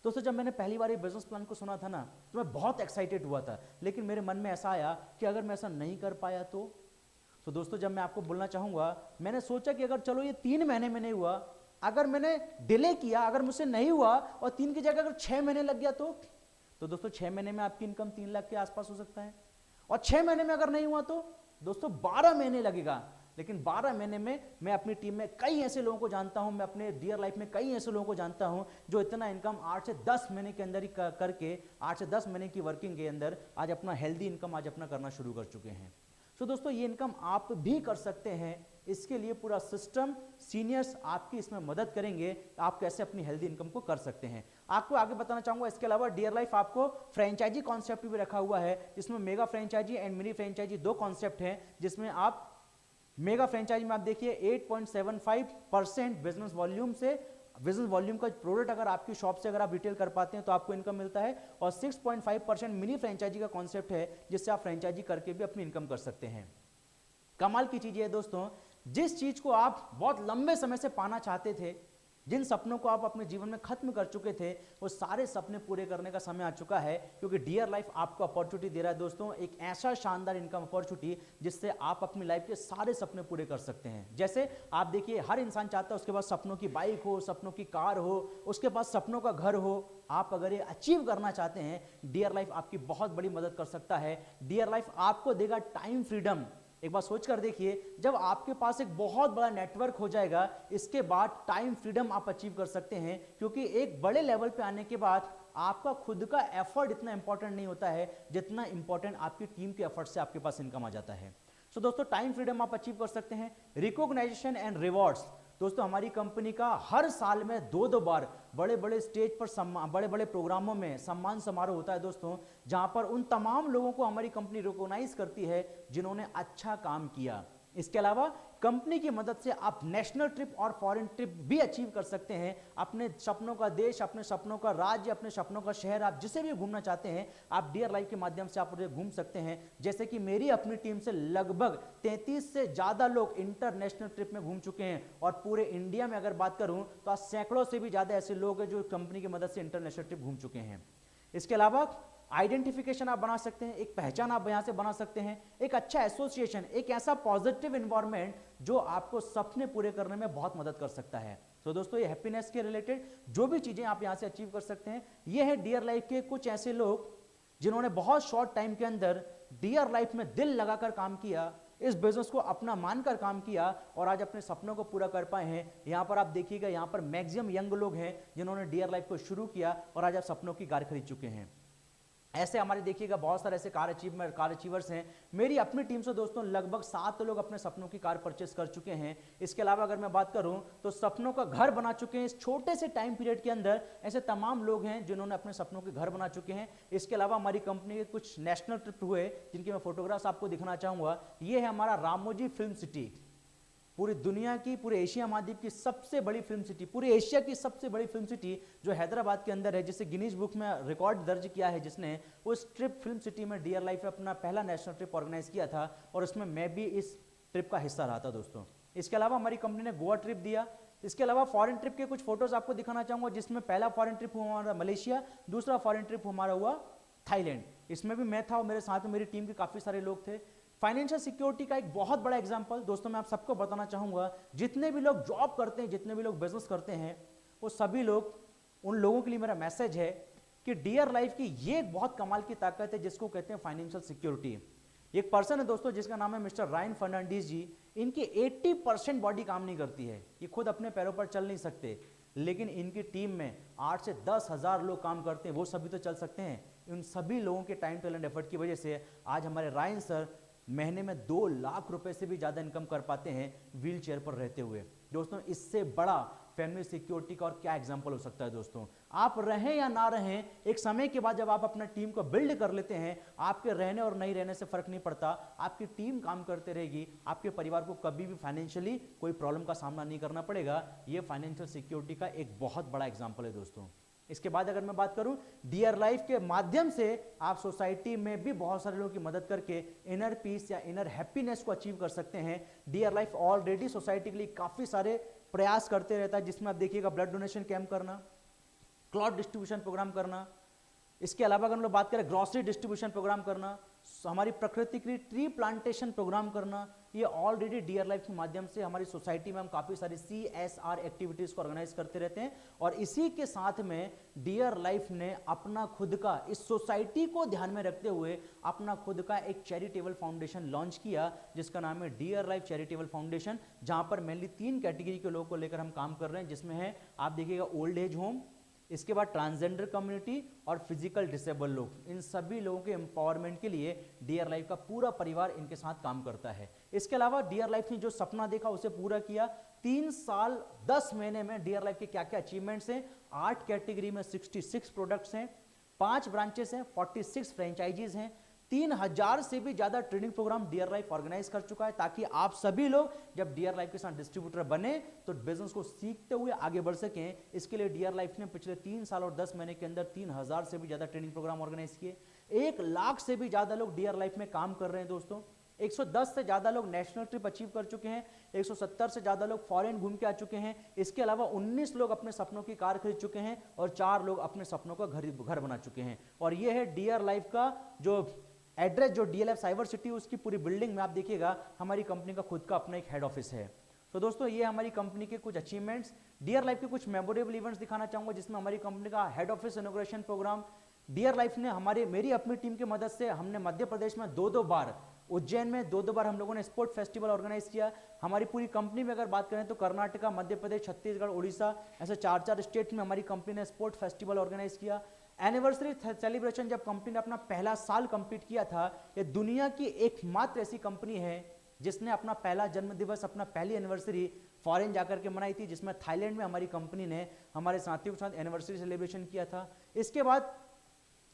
दोस्तों जब मैंने पहली बार ये बिजनेस प्लान को सुना था ना, तो मैं बहुत एक्साइटेड हुआ था, लेकिन मेरे मन में ऐसा आया कि अगर मैं ऐसा नहीं कर पाया तो दोस्तों जब मैं आपको बोलना चाहूंगा, मैंने सोचा कि अगर चलो ये 3 महीने में नहीं हुआ, अगर मैंने डिले किया, अगर मुझसे नहीं हुआ और 3 की जगह अगर 6 महीने लग गया तो दोस्तों 6 महीने में आपकी इनकम 3 लाख के आसपास हो सकता है। और 6 महीने में अगर नहीं हुआ तो दोस्तों 12 महीने लगेगा। लेकिन 12 महीने में मैं अपनी टीम में कई ऐसे लोगों को जानता हूं, मैं अपने डियर लाइफ में कई ऐसे लोगों को जानता हूं जो इतना इनकम 8 से 10 महीने के अंदर ही करके 8 से 10 महीने की वर्किंग के अंदर आज अपना हेल्दी इनकम आज अपना करना शुरू कर चुके हैं। तो दोस्तों ये इनकम आप भी कर सकते हैं। इसके लिए पूरा सिस्टम, सीनियर्स आपकी इसमें मदद करेंगे, आप कैसे अपनी हेल्दी इनकम को कर सकते हैं। आपको आगे बताना चाहूंगा, इसके अलावा डियर लाइफ आपको फ्रेंचाइजी कॉन्सेप्ट भी रखा हुआ है, जिसमें mega franchisee and mini franchisee 2 concept हैं। जिसमें आप मेगा फ्रेंचाइजी में आप देखिए 8.75% बिजनेस वॉल्यूम का प्रोडक्ट अगर आपकी शॉप से अगर आप रिटेल कर पाते हैं तो आपको इनकम मिलता है। और 6.5% मिनी फ्रेंचाइजी का कॉन्सेप्ट है, जिससे आप फ्रेंचाइजी करके भी अपनी इनकम कर सकते हैं। कमाल की चीज है दोस्तों, जिस चीज को आप बहुत लंबे समय से पाना चाहते थे, जिन सपनों को आप अपने जीवन में खत्म कर चुके थे, वो सारे सपने पूरे करने का समय आ चुका है। क्योंकि डियर लाइफ आपको अपॉर्चुनिटी दे रहा है दोस्तों, एक ऐसा शानदार इनकम अपॉर्चुनिटी जिससे आप अपनी लाइफ के सारे सपने पूरे कर सकते हैं। जैसे आप देखिए, हर इंसान चाहता है उसके पास सपनों की बाइक हो, सपनों की कार हो, उसके पास सपनों का घर हो। आप अगर ये अचीव करना चाहते हैं, डियर लाइफ आपकी बहुत बड़ी मदद कर सकता है। डियर लाइफ आपको देगा टाइम फ्रीडम। एक बार सोच कर देखिए, जब आपके पास एक बहुत बड़ा नेटवर्क हो जाएगा, इसके बाद टाइम फ्रीडम आप अचीव कर सकते हैं। क्योंकि एक बड़े लेवल पे आने के बाद आपका खुद का एफर्ट इतना इंपॉर्टेंट नहीं होता है जितना इंपॉर्टेंट आपकी टीम के एफर्ट से आपके पास इनकम आ जाता है। सो दोस्तों टाइम फ्रीडम आप अचीव कर सकते हैं। रिकॉग्नाइजेशन एंड रिवॉर्ड्स, दोस्तों हमारी कंपनी का हर साल में दो बार बड़े बड़े स्टेज पर बड़े बड़े प्रोग्रामों में सम्मान समारोह होता है दोस्तों, जहां पर उन तमाम लोगों को हमारी कंपनी रिकॉग्नाइज करती है जिन्होंने अच्छा काम किया। इसके अलावा कंपनी की मदद से आप नेशनल ट्रिप और फॉरेन ट्रिप भी अचीव कर सकते हैं। अपने सपनों का देश, अपने सपनों का राज्य, अपने सपनों का शहर, आप जिसे भी घूमना चाहते हैं आप डियर लाइफ के माध्यम से आप घूम सकते हैं। जैसे कि मेरी अपनी टीम से लगभग 33 से ज्यादा लोग इंटरनेशनल ट्रिप में घूम चुके हैं, और पूरे इंडिया में अगर बात करूं तो आज सैकड़ों से भी ज्यादा ऐसे लोग हैं जो कंपनी की मदद से इंटरनेशनल ट्रिप घूम चुके हैं। इसके अलावा आइडेंटिफिकेशन आप बना सकते हैं, एक पहचान आप यहां से बना सकते हैं, एक अच्छा एसोसिएशन, एक ऐसा पॉजिटिव एनवायरनमेंट जो आपको सपने पूरे करने में बहुत मदद कर सकता है। तो दोस्तों ये हैप्पीनेस के रिलेटेड जो भी चीजें आप यहां से अचीव कर सकते हैं, ये है डियर लाइफ के कुछ ऐसे लोग जिन्होंने बहुत शॉर्ट टाइम के अंदर डियर लाइफ में दिल लगाकर काम किया, इस बिजनेस को अपना मानकर काम किया और आज अपने सपनों को पूरा कर पाए हैं। यहां पर आप देखिएगा, यहां पर मैक्सिमम यंग लोग हैं जिन्होंने डियर लाइफ को शुरू किया और आज आप सपनों की कार खरीद चुके हैं। ऐसे हमारे देखिएगा बहुत सारे ऐसे कार अचीवर्स हैं। मेरी अपनी टीम से दोस्तों लगभग 7 लोग अपने सपनों की कार परचेस कर चुके हैं। इसके अलावा अगर मैं बात करूं तो सपनों का घर बना चुके हैं इस छोटे से टाइम पीरियड के अंदर। ऐसे तमाम लोग हैं जिन्होंने अपने सपनों के घर बना चुके हैं। इसके अलावा हमारी कंपनी के कुछ नेशनल ट्रिप हुए जिनके मैं फोटोग्राफ्स आपको दिखाना चाहूंगा। ये है हमारा रामोजी फिल्म सिटी, पूरी दुनिया की, पूरे एशिया महाद्वीप की सबसे बड़ी फिल्म सिटी, पूरे एशिया की सबसे बड़ी फिल्म सिटी जो हैदराबाद के अंदर है, जिसे गिनीज बुक में रिकॉर्ड दर्ज किया है, जिसने उस ट्रिप फिल्म सिटी में डियर लाइफ में अपना पहला नेशनल ट्रिप ऑर्गेनाइज किया था और उसमें मैं भी इस ट्रिप का हिस्सा रहा था दोस्तों। इसके अलावा हमारी कंपनी ने गोवा ट्रिप दिया। इसके अलावा फॉरेन ट्रिप के कुछ फोटोज आपको दिखाना चाहूंगा, जिसमें पहला फॉरेन ट्रिप हुआ हमारा मलेशिया, दूसरा फॉरेन ट्रिप हमारा हुआ थाईलैंड। इसमें भी मैं था और मेरे साथ में मेरी टीम के काफी सारे लोग थे। फाइनेंशियल सिक्योरिटी का एक बहुत बड़ा एग्जांपल दोस्तों मैं आप सबको बताना चाहूंगा, जितने भी लोग जॉब करते हैं, जितने भी लोग बिजनेस करते हैं, वो सभी लोग, उन लोगों के लिए मेरा मैसेज है कि डियर लाइफ की ये एक बहुत कमाल की ताकत है जिसको कहते हैं फाइनेंशियल सिक्योरिटी। एक पर्सन है दोस्तों जिसका नाम है मिस्टर रायन फर्नांडीज जी। इनकी 80% बॉडी काम नहीं करती है, ये खुद अपने पैरों पर चल नहीं सकते, लेकिन इनकी टीम में 8 से 10 हजार लोग काम करते हैं, वो सभी तो चल सकते हैं। उन सभी लोगों के टाइम टैलेंट एफर्ट की वजह से आज हमारे रायन सर महीने में 2 लाख रुपए से भी ज्यादा इनकम कर पाते हैं व्हील चेयर पर रहते हुए। दोस्तों इससे बड़ा फैमिली सिक्योरिटी का और क्या एग्जांपल हो सकता है दोस्तों। आप रहें या ना रहें, एक समय के बाद जब आप अपना टीम को बिल्ड कर लेते हैं, आपके रहने और नहीं रहने से फर्क नहीं पड़ता, आपकी टीम काम करते रहेगी, आपके परिवार को कभी भी फाइनेंशियली कोई प्रॉब्लम का सामना नहीं करना पड़ेगा। यह फाइनेंशियल सिक्योरिटी का एक बहुत बड़ा एग्जाम्पल है दोस्तों। इसके बाद अगर मैं बात करूं, डियर लाइफ के माध्यम से आप सोसाइटी में भी बहुत सारे लोगों की मदद करके इनर पीस या इनर हैप्पीनेस को अचीव कर सकते हैं। डियर लाइफ ऑलरेडी सोसाइटी के लिए काफी सारे प्रयास करते रहता है, जिसमें आप देखिएगा ब्लड डोनेशन कैंप करना, क्लॉथ डिस्ट्रीब्यूशन प्रोग्राम करना, इसके अलावा अगर हम लोग बात करें ग्रोसरी डिस्ट्रीब्यूशन प्रोग्राम करना, हमारी प्रकृति के लिए ट्री प्लांटेशन प्रोग्राम करना, ये ऑलरेडी डियर लाइफ के माध्यम से हमारी सोसाइटी में हम काफी सारी CSR एक्टिविटीज को ऑर्गेनाइज करते रहते हैं। और इसी के साथ में डियर लाइफ ने अपना खुद का, इस सोसाइटी को ध्यान में रखते हुए अपना खुद का एक चैरिटेबल फाउंडेशन लॉन्च किया जिसका नाम है डियर लाइफ चैरिटेबल फाउंडेशन, जहां पर मेनली 3 कैटेगरी के लोगों को लेकर हम काम कर रहे हैं, जिसमें है आप देखिएगा ओल्ड एज होम, इसके बाद ट्रांसजेंडर कम्युनिटी और फिजिकल डिसेबल लोग। इन सभी लोगों के एम्पावरमेंट के लिए डियर लाइफ का पूरा परिवार इनके साथ काम करता है। इसके अलावा डियर लाइफ ने जो सपना देखा उसे पूरा किया। 3 साल 10 महीने में डियर लाइफ के क्या क्या अचीवमेंट्स हैं, 8 कैटेगरी में 66 प्रोडक्ट्स हैं, 5 ब्रांचेस हैं, 46 फ्रेंचाइजीज हैं, 3000 से भी ज्यादा training program dear life organise कर चुका है, ताकि आप सभी लोग जब डियर लाइफ के साथ डिस्ट्रीब्यूटर बने तो बिजनेस को सीखते हुए आगे बढ़ सकें। इसके लिए डियर लाइफ ने पिछले 3 साल और 10 महीने के अंदर 3000 से भी ज्यादा ट्रेनिंग प्रोग्राम ऑर्गेनाइज किए। 1 लाख से भी ज्यादा लोग डियर लाइफ में काम कर रहे हैं दोस्तों। 110 से ज्यादा लोग नेशनल ट्रिप अचीव कर चुके हैं, 170 से ज्यादा लोग फॉरेन घूम के आ चुके हैं। इसके अलावा 19 लोग अपने सपनों की कार खरीद चुके हैं और 4 लोग अपने सपनों का घर बना चुके हैं। और यह है डियर लाइफ का जो एड्रेस, जो DLF साइबर सिटी, उसकी पूरी बिल्डिंग में आप देखिएगा हमारी कंपनी का खुद का अपना एक हेड ऑफिस है। तो दोस्तों ये हमारी कंपनी के कुछ अचीवमेंट्स। डियर लाइफ के कुछ मेमोरेबल इवेंट्स दिखाना चाहूंगा, जिसमें हमारी कंपनी का head office inauguration program dear life ने मेरी अपनी टीम की मदद से हमने मध्य प्रदेश में 2 बार, उज्जैन में 2 बार हम लोगों ने स्पोर्ट फेस्टिवल ऑर्गेनाइज किया। हमारी पूरी कंपनी में अगर बात करें तो कर्नाटका, मध्य प्रदेश, छत्तीसगढ़, उड़ीसा, ऐसे 4 स्टेट में हमारी कंपनी ने स्पोर्ट फेस्टिवल ऑर्गेनाइज किया। एनिवर्सरी सेलिब्रेशन जब कंपनी ने अपना पहला साल कंप्लीट किया था, ये दुनिया की एकमात्र ऐसी कंपनी है जिसने अपना पहला जन्मदिवस, अपना पहली एनिवर्सरी फॉरेन जाकर के मनाई थी, जिसमें थाईलैंड में हमारी कंपनी ने हमारे साथियों के साथ एनिवर्सरी सेलिब्रेशन किया था। इसके बाद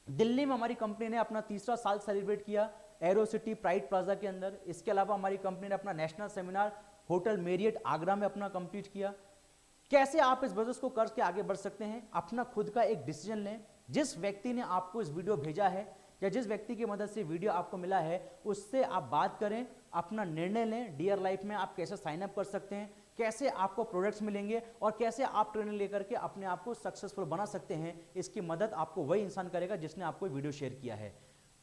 दिल्ली में हमारी कंपनी ने अपना तीसरा साल सेलिब्रेट किया एरो सिटी प्राइड प्लाजा के अंदर। इसके अलावा हमारी कंपनी ने अपना national seminar hotel Marriott Agra में अपना कंप्लीट किया। कैसे आप इस बिजनेस को करके आगे बढ़ सकते हैं, अपना खुद का एक डिसीजन लें। जिस व्यक्ति ने आपको इस वीडियो भेजा है या जिस व्यक्ति की मदद से वीडियो आपको मिला है, उससे आप बात करें, अपना निर्णय लें। डियर लाइफ में आप कैसे साइन अप कर सकते हैं, कैसे आपको प्रोडक्ट्स मिलेंगे और कैसे आप ट्रेनिंग लेकर के अपने आप को सक्सेसफुल बना सकते हैं, इसकी मदद आपको वही इंसान करेगा जिसने आपको वीडियो शेयर किया है।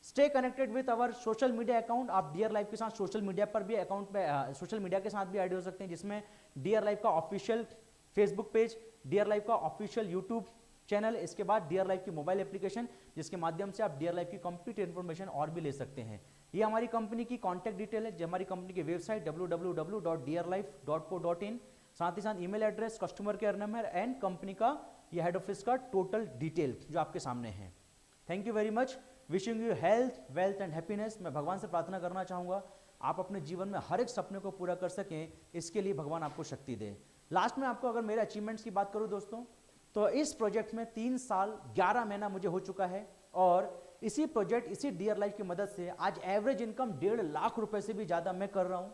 Stay connected with our social media account. आप डियर लाइफ के साथ सोशल मीडिया पर भी अकाउंट पे सोशल मीडिया के साथ भी ऐड हो सकते हैं, जिसमें डियर लाइफ का official Facebook page, dear life का ऑफिशियल यूट्यूब चैनल, इसके बाद डियर लाइफ की मोबाइल एप्लीकेशन, जिसके माध्यम से आप डियर लाइफ की कंप्लीट इन्फॉर्मेशन और भी ले सकते हैं। ये हमारी कंपनी की कॉन्टैक्ट डिटेल है, जो हमारी कंपनी की वेबसाइट www.dearlife.co.in, साथ ही साथ email address, customer care number and company का ये हेड ऑफिस का टोटल डिटेल जो आपके सामने है। Thank you very much. Wishing you health, wealth and happiness. मैं भगवान से प्रार्थना करना चाहूँगा आप अपने जीवन में हर एक सपने को पूरा कर सकें, इसके लिए भगवान आपको शक्ति दे। लास्ट में आपको अगर मेरे अचीवमेंट्स की बात करूँ दोस्तों, तो इस प्रोजेक्ट में 3 साल 11 महीना मुझे हो चुका है और इसी प्रोजेक्ट, इसी डियर लाइफ की मदद से आज एवरेज इनकम 1.5 लाख रुपए से भी ज़्यादा मैं कर रहा हूँ।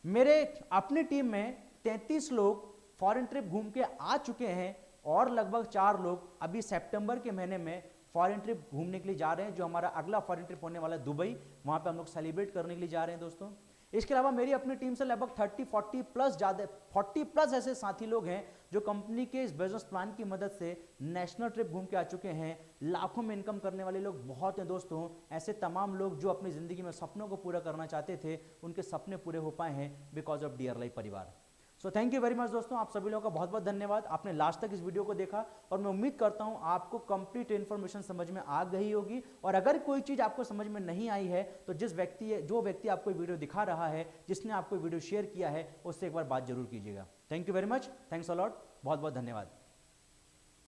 मेरे अपनी टीम में 33 लोग फॉरेन ट्रिप घूम के आ चुके हैं और लगभग 4 लोग अभी सितंबर के महीने में फॉरेन ट्रिप घूमने के लिए जा रहे हैं। जो हमारा अगला फॉरेन ट्रिप होने वाला है दुबई, वहाँ पे हम लोग सेलिब्रेट करने के लिए जा रहे हैं दोस्तों। इसके अलावा मेरी अपनी टीम से लगभग 40 प्लस ऐसे साथी लोग हैं जो कंपनी के इस बिजनेस प्लान की मदद से नेशनल ट्रिप घूम के आ चुके हैं। लाखों में इनकम करने वाले लोग बहुत हैं दोस्तों। ऐसे तमाम लोग जो अपनी ज़िंदगी में सपनों को पूरा करना चाहते थे, उनके सपने पूरे हो पाए हैं बिकॉज ऑफ डियर लाइफ परिवार। So thank you very much दोस्तों, आप सभी लोगों का बहुत बहुत धन्यवाद। आपने लास्ट तक इस वीडियो को देखा और मैं उम्मीद करता हूं आपको कंप्लीट इन्फॉर्मेशन समझ में आ गई होगी। और अगर कोई चीज़ आपको समझ में नहीं आई है तो जो व्यक्ति आपको वीडियो दिखा रहा है, जिसने आपको वीडियो शेयर किया है, उससे एक बार बात जरूर कीजिएगा। Thank you very much, thanks a lot, बहुत बहुत धन्यवाद।